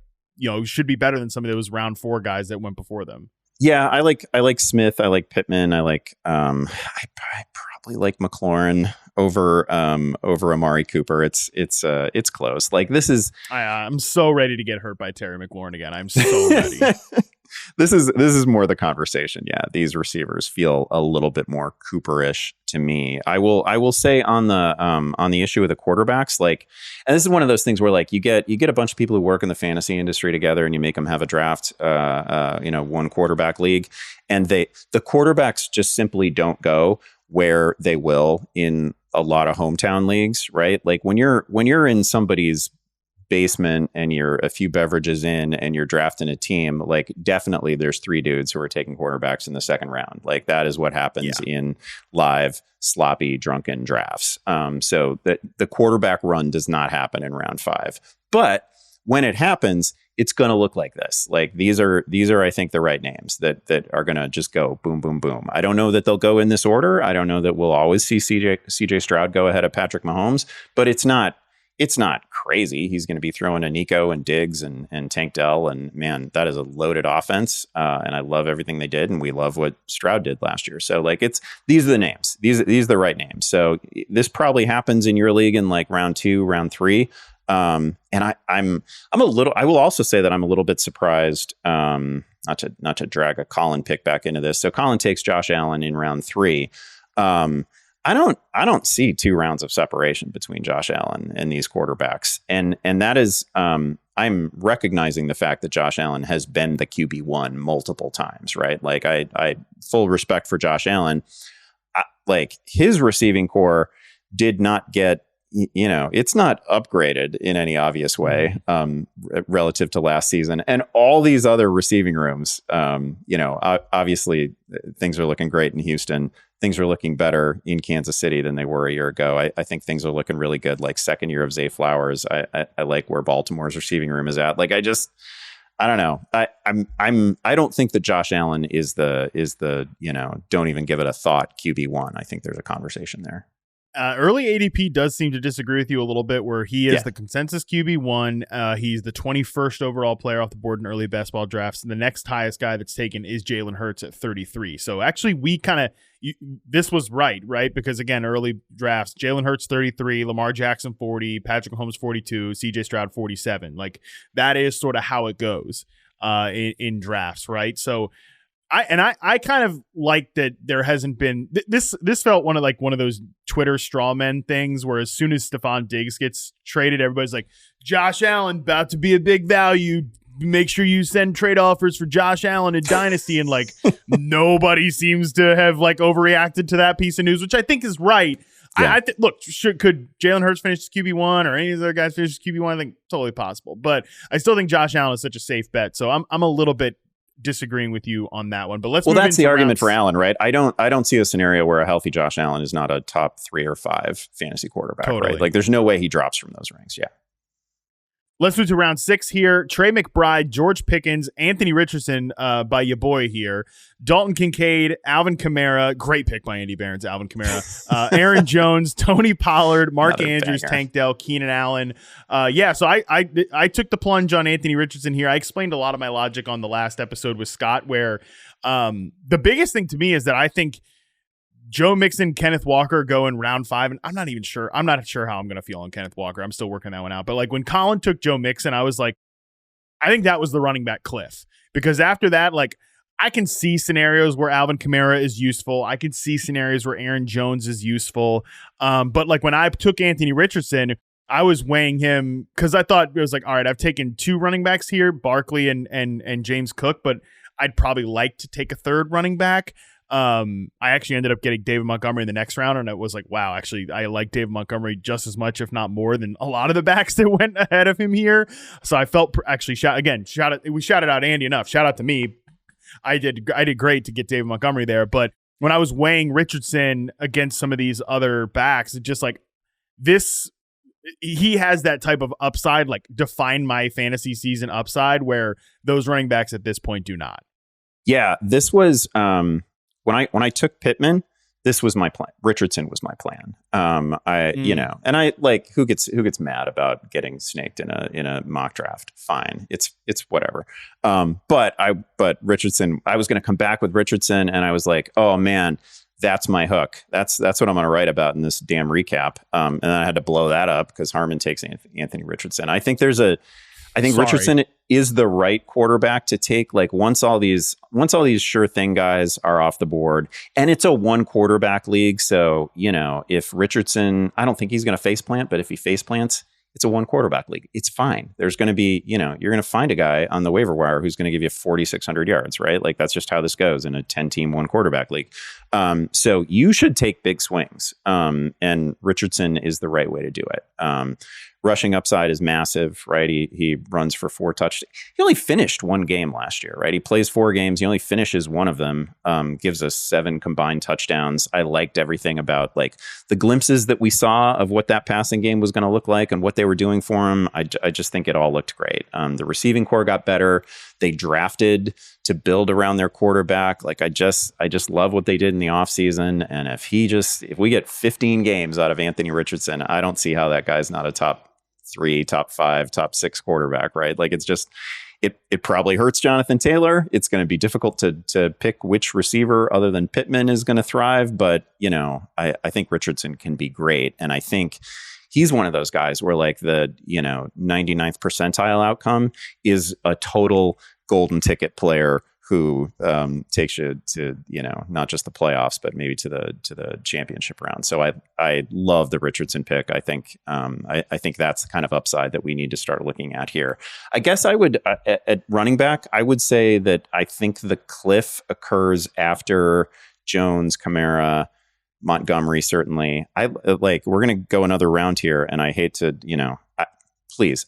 should be better than some of those round 4 guys that went before them? Yeah, I like Smith. I like Pittman. I probably like McLaurin over Amari Cooper. It's close. Like this is. I'm so ready to get hurt by Terry McLaurin again. I'm so ready. This is more the conversation. Yeah, these receivers feel a little bit more Cooper-ish to me. I will say on the issue of the quarterbacks, like, and this is one of those things where like you get a bunch of people who work in the fantasy industry together, and you make them have a draft, one quarterback league, and the quarterbacks just simply don't go where they will in a lot of hometown leagues, right? Like when you're in somebody's basement and you're a few beverages in and you're drafting a team, like definitely there's 3 dudes who are taking quarterbacks in the 2nd round. Like that is what happens in live, sloppy, drunken drafts. So that the quarterback run does not happen in round 5. But when it happens, it's going to look like this. Like these are, I think, the right names that are going to just go boom, boom, boom. I don't know that they'll go in this order. I don't know that we'll always see CJ Stroud go ahead of Patrick Mahomes, but it's not crazy. He's going to be throwing to Nico and Diggs and Tank Dell. And man, that is a loaded offense. And I love everything they did. And we love what Stroud did last year. So like these are the names. These are the right names. So this probably happens in your league in like round 2, round 3. And I will also say that I'm a little bit surprised, not to drag a Collin pick back into this. So Collin takes Josh Allen in round 3. I don't see 2 rounds of separation between Josh Allen and these quarterbacks. And that is, I'm recognizing the fact that Josh Allen has been the QB1 multiple times, right? Like I full respect for Josh Allen. Like his receiving core did not get, it's not upgraded in any obvious way relative to last season. And all these other receiving rooms, obviously things are looking great in Houston. Things are looking better in Kansas City than they were a year ago. I think things are looking really good. Like second year of Zay Flowers. I like where Baltimore's receiving room is at. Like I don't know. I don't think that Josh Allen is the don't even give it a thought QB1. I think there's a conversation there. Early ADP does seem to disagree with you a little bit, where he is the consensus QB1. He's the 21st overall player off the board in early basketball drafts. And the next highest guy that's taken is Jalen Hurts at 33. So actually we this was right? Because again, early drafts, Jalen Hurts 33, Lamar Jackson 40, Patrick Mahomes 42, CJ Stroud 47. Like that is sort of how it goes in drafts, right? So I kind of like that there hasn't been this felt one of those Twitter straw men things where as soon as Stephon Diggs gets traded, everybody's like, Josh Allen about to be a big value. Make sure you send trade offers for Josh Allen in Dynasty. And like nobody seems to have like overreacted to that piece of news, which I think is right. Yeah. Could Jalen Hurts finish as QB1 or any of the other guys finish as QB1? I think totally possible, but I still think Josh Allen is such a safe bet. So I'm a little bit disagreeing with you on that one, but that's the argument for Allen, right? I don't see a scenario where a healthy Josh Allen is not a top 3 or 5 fantasy quarterback, right? Like there's no way he drops from those ranks. Yeah. Let's move to round 6 here. Trey McBride, George Pickens, Anthony Richardson by your boy here. Dalton Kincaid, Alvin Kamara. Great pick by Andy Behrens, Alvin Kamara. Aaron Jones, Tony Pollard, Mark Andrews, Tank Dell, Keenan Allen. So I took the plunge on Anthony Richardson here. I explained a lot of my logic on the last episode with Scott, where the biggest thing to me is that I think Joe Mixon, Kenneth Walker go in round 5, and I'm not sure how I'm going to feel on Kenneth Walker. I'm still working that one out. But like when Collin took Joe Mixon, I was like, I think that was the running back cliff, because after that, like I can see scenarios where Alvin Kamara is useful. I can see scenarios where Aaron Jones is useful. But like when I took Anthony Richardson, I was weighing him because I thought it was like, all right, I've taken 2 running backs here, Barkley and James Cook, but I'd probably like to take a third running back. I actually ended up getting David Montgomery in the next round, and it was like, wow, actually, I like David Montgomery just as much, if not more, than a lot of the backs that went ahead of him here. So I felt we shouted out Andy enough. Shout out to me. I did great to get David Montgomery there, but when I was weighing Richardson against some of these other backs, it's just like this. He has that type of upside, like define my fantasy season upside, where those running backs at this point do not. Yeah, this was when I took Pittman, this was my plan. Richardson was my plan. And I like who gets mad about getting snaked in a mock draft. Fine, it's whatever. But Richardson, I was going to come back with Richardson, and I was like, oh man, that's my hook. That's what I'm going to write about in this damn recap. And then I had to blow that up because Harmon takes Anthony Richardson. I think Richardson is the right quarterback to take. Like once all these sure thing guys are off the board, and it's a 1 quarterback league. So, if Richardson, I don't think he's going to faceplant, but if he faceplants, it's a 1 quarterback league. It's fine. There's going to be, you're going to find a guy on the waiver wire who's going to give you 4,600 yards, right? Like that's just how this goes in a 10-team 1 quarterback league. So you should take big swings. And Richardson is the right way to do it. rushing upside is massive, right? He runs for 4 touchdowns. He only finished 1 game last year, right? He plays 4 games. He only finishes 1 of them, gives us 7 combined touchdowns. I liked everything about like the glimpses that we saw of what that passing game was going to look like and what they were doing for him. I just think it all looked great. The receiving core got better. They drafted to build around their quarterback. Like I just love what they did in the offseason. And if we get 15 games out of Anthony Richardson, I don't see how that guy's not a top 3, top 5, top 6 quarterback, right? Like it's just, it probably hurts Jonathan Taylor. It's going to be difficult to pick which receiver other than Pittman is going to thrive. But, I think Richardson can be great. And I think he's one of those guys where like the, 99th percentile outcome is a total golden ticket player who takes you to, not just the playoffs, but maybe to the championship round. So I love the Richardson pick. I think I think that's the kind of upside that we need to start looking at here. I guess I would at running back, I would say that I think the cliff occurs after Jones, Kamara, Montgomery. Certainly, we're going to go another round here, and I hate to,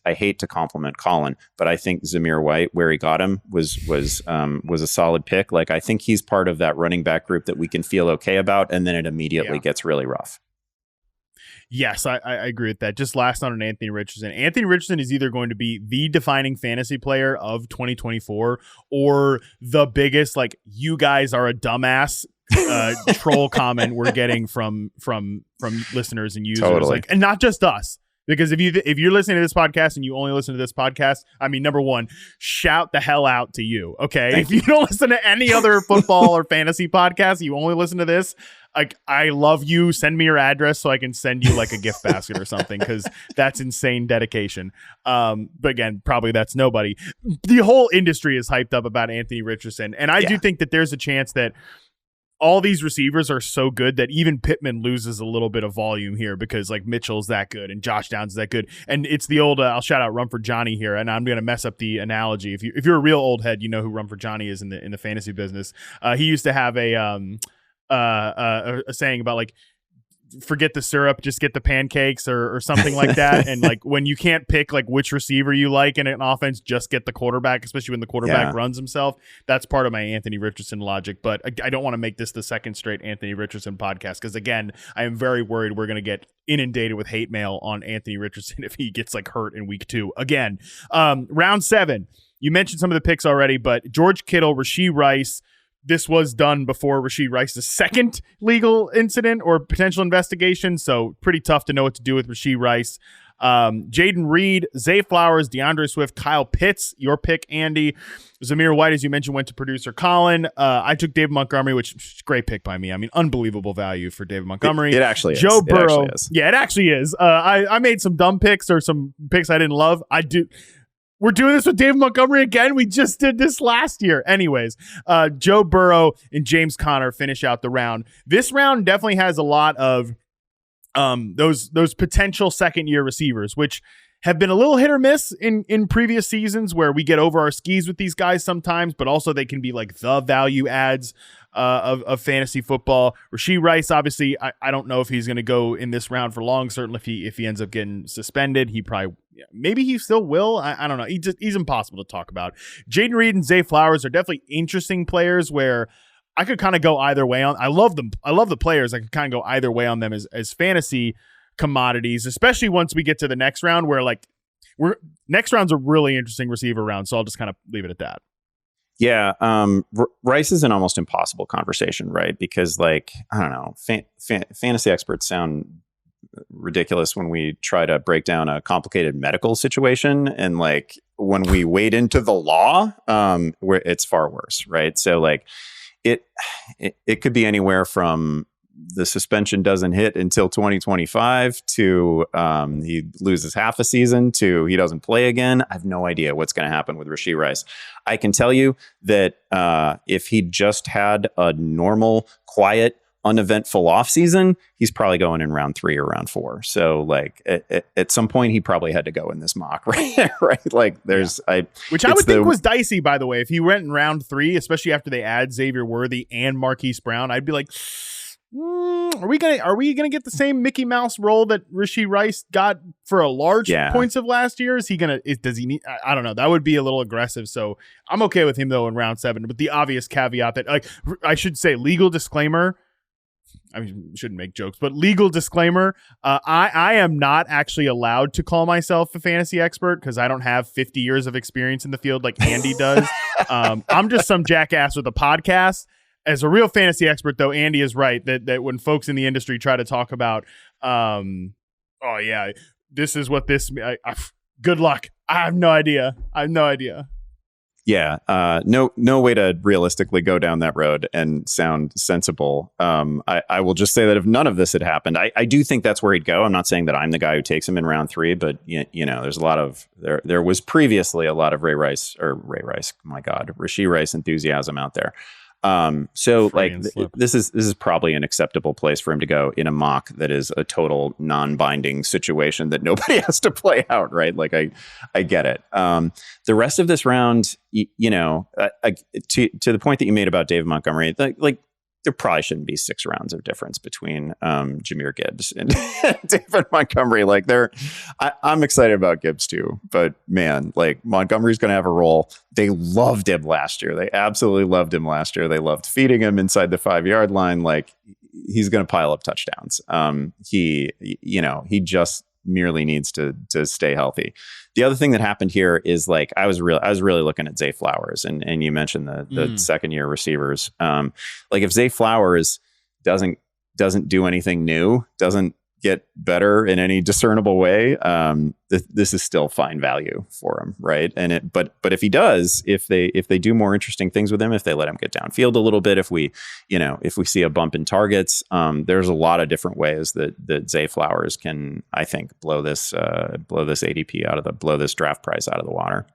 I hate to compliment Collin, but I think Zamir White, where he got him, was a solid pick. Like I think he's part of that running back group that we can feel okay about, and then it immediately gets really rough. Yes, I agree with that. Just last on Anthony Richardson. Anthony Richardson is either going to be the defining fantasy player of 2024 or the biggest, like, you guys are a dumbass troll comment we're getting from listeners and users. Totally. Like, and not just us. Because if you're listening to this podcast and you only listen to this podcast, I mean, number one, shout the hell out to you. Okay. If you don't listen to any other football or fantasy podcast, you only listen to this. Like, I love you. Send me your address so I can send you like a gift basket or something, because that's insane dedication. But again, probably that's nobody. The whole industry is hyped up about Anthony Richardson. And I do think that there's a chance that all these receivers are so good that even Pittman loses a little bit of volume here, because like Mitchell's that good and Josh Downs is that good. And it's the old, I'll shout out Rumford Johnny here, and I'm going to mess up the analogy. If you're a real old head, you know who Rumford Johnny is in the fantasy business. He used to have a saying about like, forget the syrup, just get the pancakes or something like that. And like when you can't pick like which receiver you like in an offense, just get the quarterback, especially when the quarterback runs himself. That's part of my Anthony Richardson logic. But I don't want to make this the second straight Anthony Richardson podcast, because again, I am very worried we're going to get inundated with hate mail on Anthony Richardson if he gets like hurt in week 2 again. Round 7, you mentioned some of the picks already, but George Kittle, Rashee Rice. This was done before Rashee Rice's second legal incident or potential investigation, so pretty tough to know what to do with Rashee Rice. Jaden Reed, Zay Flowers, DeAndre Swift, Kyle Pitts, your pick, Andy. Zamir White, as you mentioned, went to producer Collin. I took David Montgomery, which great pick by me. I mean, unbelievable value for David Montgomery. It actually is. Joe Burrow. It yeah, it actually is. I made some dumb picks or some picks I didn't love. We're doing this with David Montgomery again. We just did this last year. Anyways, Joe Burrow and James Conner finish out the round. This round definitely has a lot of those potential second-year receivers, which have been a little hit or miss in previous seasons, where we get over our skis with these guys sometimes, but also they can be like the value adds of fantasy football. Rashee Rice, obviously, I don't know if he's going to go in this round for long. Certainly if he ends up getting suspended, he probably, maybe he still will. I don't know. He's impossible to talk about. Jaden Reed and Zay Flowers are definitely interesting players where I could kind of go either way on. I love them. I love the players. I could kind of go either way on them as fantasy commodities, especially once we get to the next round, where like next round's a really interesting receiver round. So I'll just kind of leave it at that. Yeah. Rice is an almost impossible conversation, right? Because like, I don't know, fantasy experts sound ridiculous when we try to break down a complicated medical situation. And like, when we wade into the law, where it's far worse, right? So like it could be anywhere from the suspension doesn't hit until 2025 to he loses half a season to he doesn't play again. I have no idea what's going to happen with Rashee Rice. I can tell you that if he just had a normal, quiet, uneventful offseason, he's probably going in round 3 or round 4. So like at some point he probably had to go in this mock, right? Right. Like there's, which I would think was dicey, by the way. If he went in round 3, especially after they add Xavier Worthy and Marquise Brown, I'd be like, are we gonna get the same Mickey Mouse role that Rashee Rice got for a large points of last year? Does he need? I don't know. That would be a little aggressive. So I'm okay with him though in round 7. But the obvious caveat that, like, I should say, legal disclaimer. I mean, shouldn't make jokes, but legal disclaimer. I am not actually allowed to call myself a fantasy expert because I don't have 50 years of experience in the field like Andy does. I'm just some jackass with a podcast. As a real fantasy expert, though, Andy is right that when folks in the industry try to talk about, this is what this. Good luck. I have no idea. Yeah, no way to realistically go down that road and sound sensible. I will just say that if none of this had happened, I do think that's where he'd go. I'm not saying that I'm the guy who takes him in round 3, but there's a lot of there was previously a lot of Rashee Rice enthusiasm out there. So like this is probably an acceptable place for him to go in a mock that is a total non-binding situation that nobody has to play out, right? Like I get it. The rest of this round, to the point that you made about David Montgomery, like there probably shouldn't be 6 rounds of difference between Jahmyr Gibbs and David Montgomery. Like I'm excited about Gibbs too, but man, like Montgomery's going to have a role. They loved him last year. They absolutely loved him last year. They loved feeding him inside the 5-yard line. Like he's going to pile up touchdowns. He just merely needs to stay healthy. The other thing that happened here is like I was really looking at Zay Flowers, and you mentioned the second year receivers. Like if Zay Flowers doesn't do anything new, doesn't get better in any discernible way, this is still fine value for him, right? And but if he does, if they do more interesting things with him, if they let him get downfield a little bit, if we see a bump in targets, there's a lot of different ways that Zay Flowers can, I think, blow this ADP blow this draft price out of the water.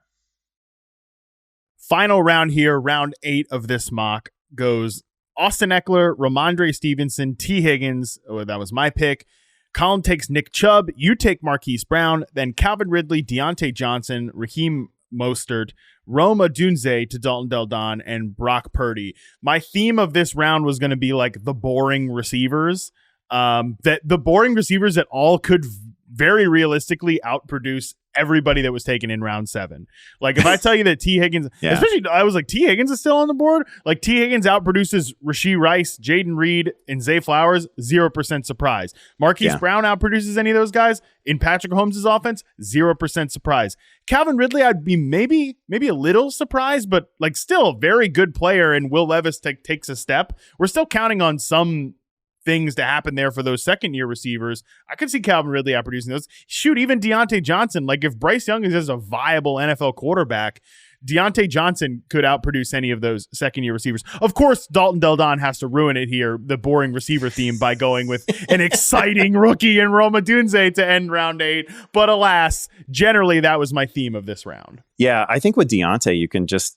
Final round here, round 8 of this mock goes Austin Eckler, Ramondre Stevenson, T. Higgins. Oh, that was my pick. Collin takes Nick Chubb. You take Marquise Brown. Then Calvin Ridley, Deontay Johnson, Raheem Mostert, Rome Odunze to Dalton Del Don, and Brock Purdy. My theme of this round was going to be like the boring receivers. That the boring receivers that all could very realistically outproduce everybody that was taken in round 7. Like if I tell you that T. Higgins, especially I was like, T. Higgins is still on the board. Like T. Higgins outproduces Rashee Rice, Jaden Reed, and Zay Flowers. 0% surprise. Marquise Brown outproduces any of those guys in Patrick Mahomes' offense. 0% surprise. Calvin Ridley, I'd be maybe a little surprised, but like still a very good player. And Will Levis takes a step. We're still counting on some things to happen there for those second-year receivers. I could see Calvin Ridley outproducing those. Shoot, even Deontay Johnson. Like if Bryce Young is a viable NFL quarterback, Deontay Johnson could outproduce any of those second-year receivers. Of course, Dalton Del Don has to ruin it here, the boring receiver theme, by going with an exciting rookie in Rome Odunze to end round 8. But alas, generally that was my theme of this round. Yeah, I think with Deontay, you can just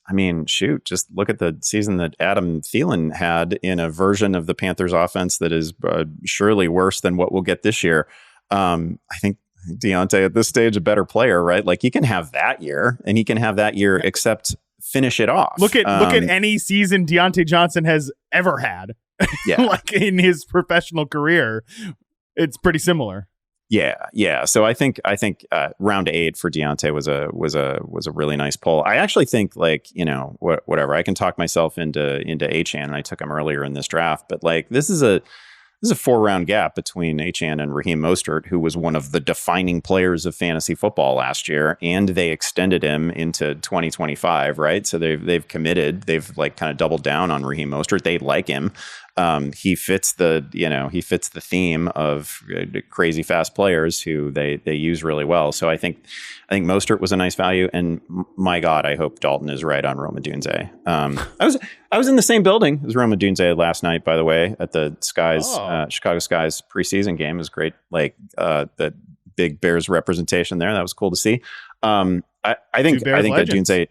look at the season that Adam Thielen had in a version of the Panthers offense that is surely worse than what we'll get this year. I think Deontay at this stage a better player, right? Like he can have that year, and he can have that year except finish it off. Look at any season Deontay Johnson has ever had. Yeah. Like in his professional career, it's pretty similar. Yeah. So I think round 8 for Deontay was a really nice pull. I actually think whatever, I can talk myself into Achane, and I took him earlier in this draft, but like this is a 4-round gap between Achane and Raheem Mostert, who was one of the defining players of fantasy football last year, and they extended him into 2025, right? So they've committed, they've like kind of doubled down on Raheem Mostert. They like him. He fits the theme of crazy fast players who they use really well. So I think Mostert was a nice value, and my God, I hope Dalton is right on Rome Odunze. I was in the same building as Rome Odunze last night, by the way, at the Chicago Skies preseason game. It was great, like the big Bears representation there. That was cool to see. I think Odunze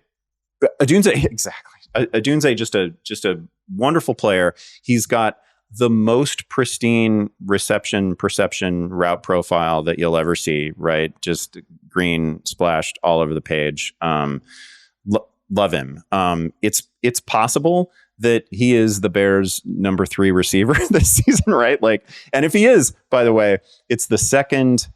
exactly. Odunze just a wonderful player. He's got the most pristine reception perception route profile that you'll ever see, right? Just green splashed all over the page. Love him. It's possible that he is the Bears' number 3 receiver this season, right? Like, and if he is, by the way, it's the second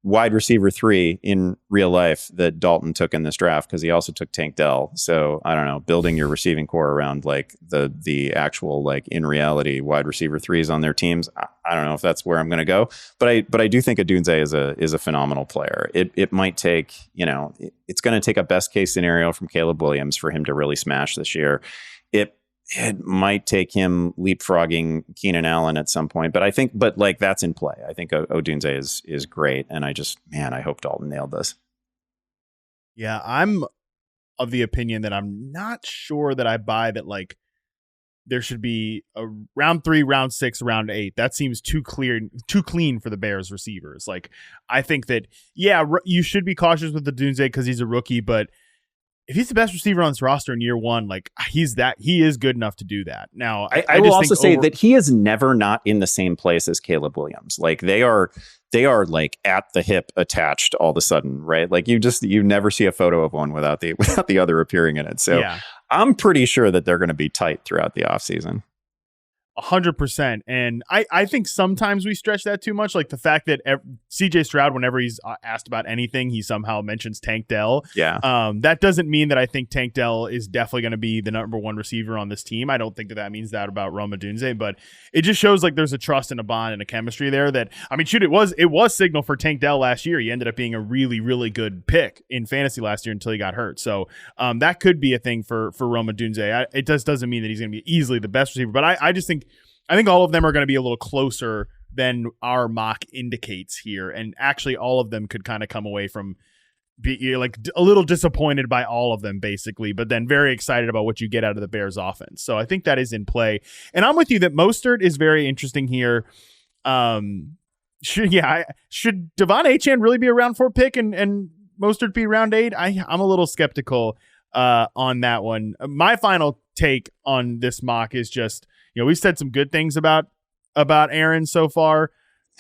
wide receiver 3 in real life that Dalton took in this draft, because he also took Tank Dell. So I don't know, building your receiving core around like the actual, like, in reality wide receiver 3s on their teams. I don't know if that's where I'm going to go, but I do think Odunze is a phenomenal player. It might take, it's going to take a best case scenario from Caleb Williams for him to really smash this year. It might take him leapfrogging Keenan Allen at some point, but like that's in play. I think Odunze is great, and I hope Dalton nailed this. Yeah, I'm of the opinion that I'm not sure that I buy that, like, there should be a round 3, round 6, round 8. That seems too clean for the Bears receivers. Like, I think that, yeah, you should be cautious with Odunze because he's a rookie, but if he's the best receiver on this roster in year 1, like, he is good enough to do that. Now, I will also say that he is never not in the same place as Caleb Williams. Like, they are like at the hip attached all of a sudden, right? Like, you never see a photo of one without the other appearing in it. So yeah. I'm pretty sure that they're going to be tight throughout the offseason. 100%. And I think sometimes we stretch that too much. Like the fact that CJ Stroud, whenever he's asked about anything, he somehow mentions Tank Dell. Yeah. That doesn't mean that I think Tank Dell is definitely going to be the number 1 receiver on this team. I don't think that means that about Rome Odunze, but it just shows like there's a trust and a bond and a chemistry there that, I mean, shoot, it was signal for Tank Dell last year. He ended up being a really, really good pick in fantasy last year until he got hurt. So that could be a thing for Rome Odunze. It doesn't mean that he's going to be easily the best receiver, but I think all of them are going to be a little closer than our mock indicates here. And actually all of them could kind of come away from like a little disappointed by all of them basically, but then very excited about what you get out of the Bears offense. So I think that is in play. And I'm with you that Mostert is very interesting here. Should Devon Achane really be a round 4 pick and Mostert be round 8? I'm a little skeptical on that one. My final take on this mock is just, we've said some good things about Aaron so far.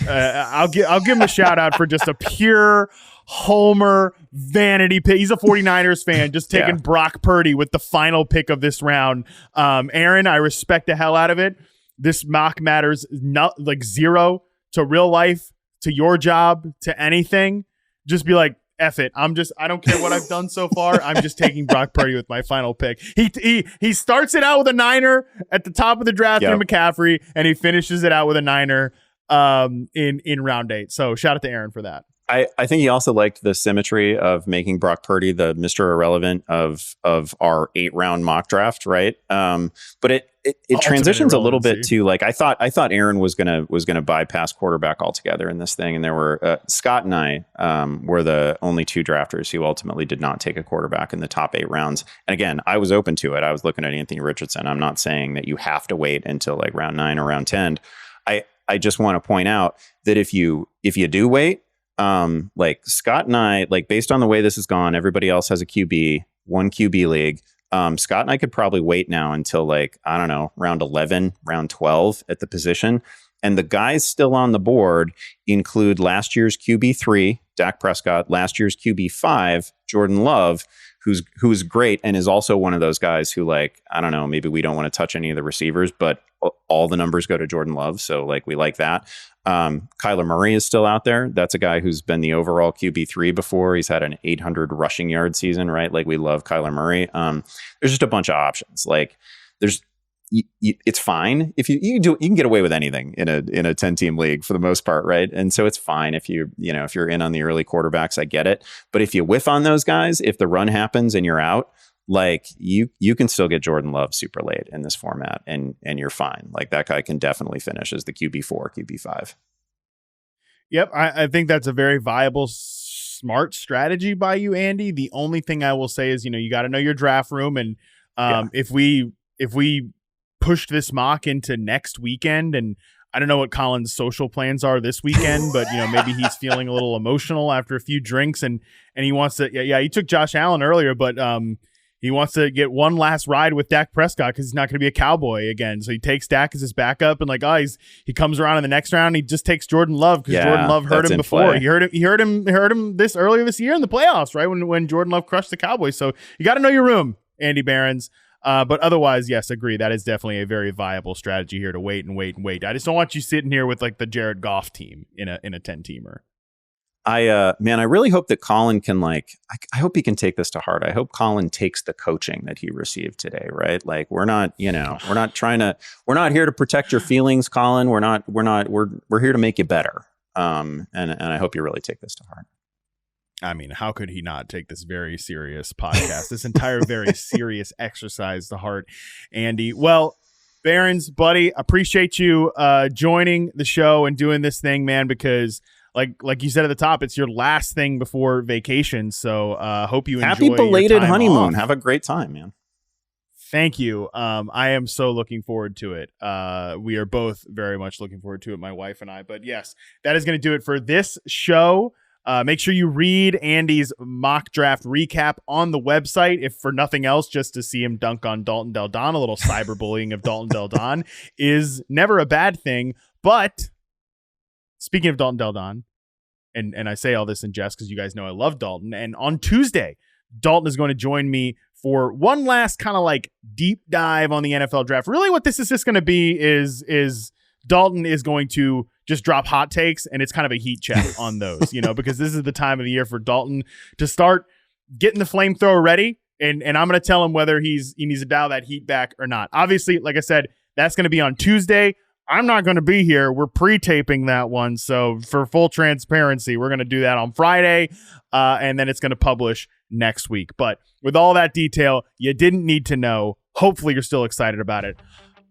I'll give him a shout out for just a pure homer vanity pick. He's a 49ers fan, just taking Brock Purdy with the final pick of this round. Aaron, I respect the hell out of it. This mock matters not like 0 to real life, to your job, to anything. Just be like, F it. I don't care what I've done so far. I'm just taking Brock Purdy with my final pick. He starts it out with a Niner at the top of the draft in McCaffrey, and he finishes it out with a Niner in round 8. So shout out to Aaron for that. I think he also liked the symmetry of making Brock Purdy the Mr. Irrelevant of our 8-round mock draft, right? But it transitions a little bit to, like, I thought Aaron was gonna bypass quarterback altogether in this thing, and there were Scott and I were the only 2 drafters who ultimately did not take a quarterback in the top 8 rounds. And again, I was open to it. I was looking at Anthony Richardson. I'm not saying that you have to wait until like round 9 or round 10. I just want to point out that if you do wait, like Scott and I, like, based on the way this has gone, everybody else has a QB, 1 QB league. Scott and I could probably wait now until, like, I don't know, round 11, round 12 at the position. And the guys still on the board include last year's QB3, Dak Prescott, last year's QB5, Jordan Love, who's great and is also one of those guys who, like, I don't know, maybe we don't want to touch any of the receivers, but all the numbers go to Jordan Love. So, like, we like that. Kyler Murray is still out there. That's a guy who's been the overall QB3 before. He's had an 800 rushing yard season, right? Like, we love Kyler Murray. There's just a bunch of options. Like, it's fine if you can get away with anything in a 10-team league for the most part, right? And so it's fine if you're in on the early quarterbacks. I get it. But if you whiff on those guys, if the run happens and you're out, like, you can still get Jordan Love super late in this format, and you're fine. Like, that guy can definitely finish as the QB4, QB5. Yep, I think that's a very viable, smart strategy by you, Andy. The only thing I will say is, you got to know your draft room, and if we pushed this mock into next weekend, and I don't know what Collin's social plans are this weekend, but maybe he's feeling a little emotional after a few drinks, and he wants to. Yeah, he took Josh Allen earlier, but he wants to get one last ride with Dak Prescott because he's not going to be a Cowboy again. So he takes Dak as his backup, and like, he comes around in the next round. And he just takes Jordan Love because Jordan Love hurt him before. He heard him this earlier this year in the playoffs, right when Jordan Love crushed the Cowboys. So you got to know your room, Andy Behrens. But otherwise, yes, agree. That is definitely a very viable strategy here to wait and wait and wait. I just don't want you sitting here with like the Jared Goff team in a 10-teamer. I really hope that Collin can I hope he can take this to heart. I hope Collin takes the coaching that he received today, right? Like we're not here to protect your feelings, Collin. We're here to make you better. And I hope you really take this to heart. I mean, how could he not take this very serious podcast, this entire very serious exercise to heart, Andy? Well, Behrens, buddy, appreciate you joining the show and doing this thing, man, because like you said at the top, it's your last thing before vacation. So hope you enjoy happy belated your time honeymoon. off. Have a great time, man. Thank you. I am so looking forward to it. We are both very much looking forward to it, my wife and I. But yes, that is going to do it for this show. Make sure you read Andy's mock draft recap on the website, if for nothing else, just to see him dunk on Dalton Del Don. A little cyberbullying of Dalton Del Don is never a bad thing. But speaking of Dalton Del Don, and I say all this in jest because you guys know I love Dalton. And on Tuesday, Dalton is going to join me for one last kind of like deep dive on the NFL draft. Really what this is just going to be is Dalton is going to just drop hot takes, and it's kind of a heat check on those, because this is the time of the year for Dalton to start getting the flamethrower ready. And I'm going to tell him whether he needs to dial that heat back or not. Obviously, like I said, that's going to be on Tuesday. I'm not going to be here. We're pre-taping that one. So for full transparency, we're going to do that on Friday, and then it's going to publish next week. But with all that detail you didn't need to know, hopefully you're still excited about it.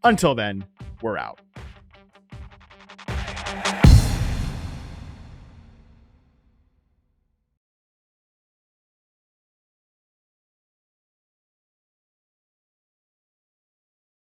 Until then, we're out.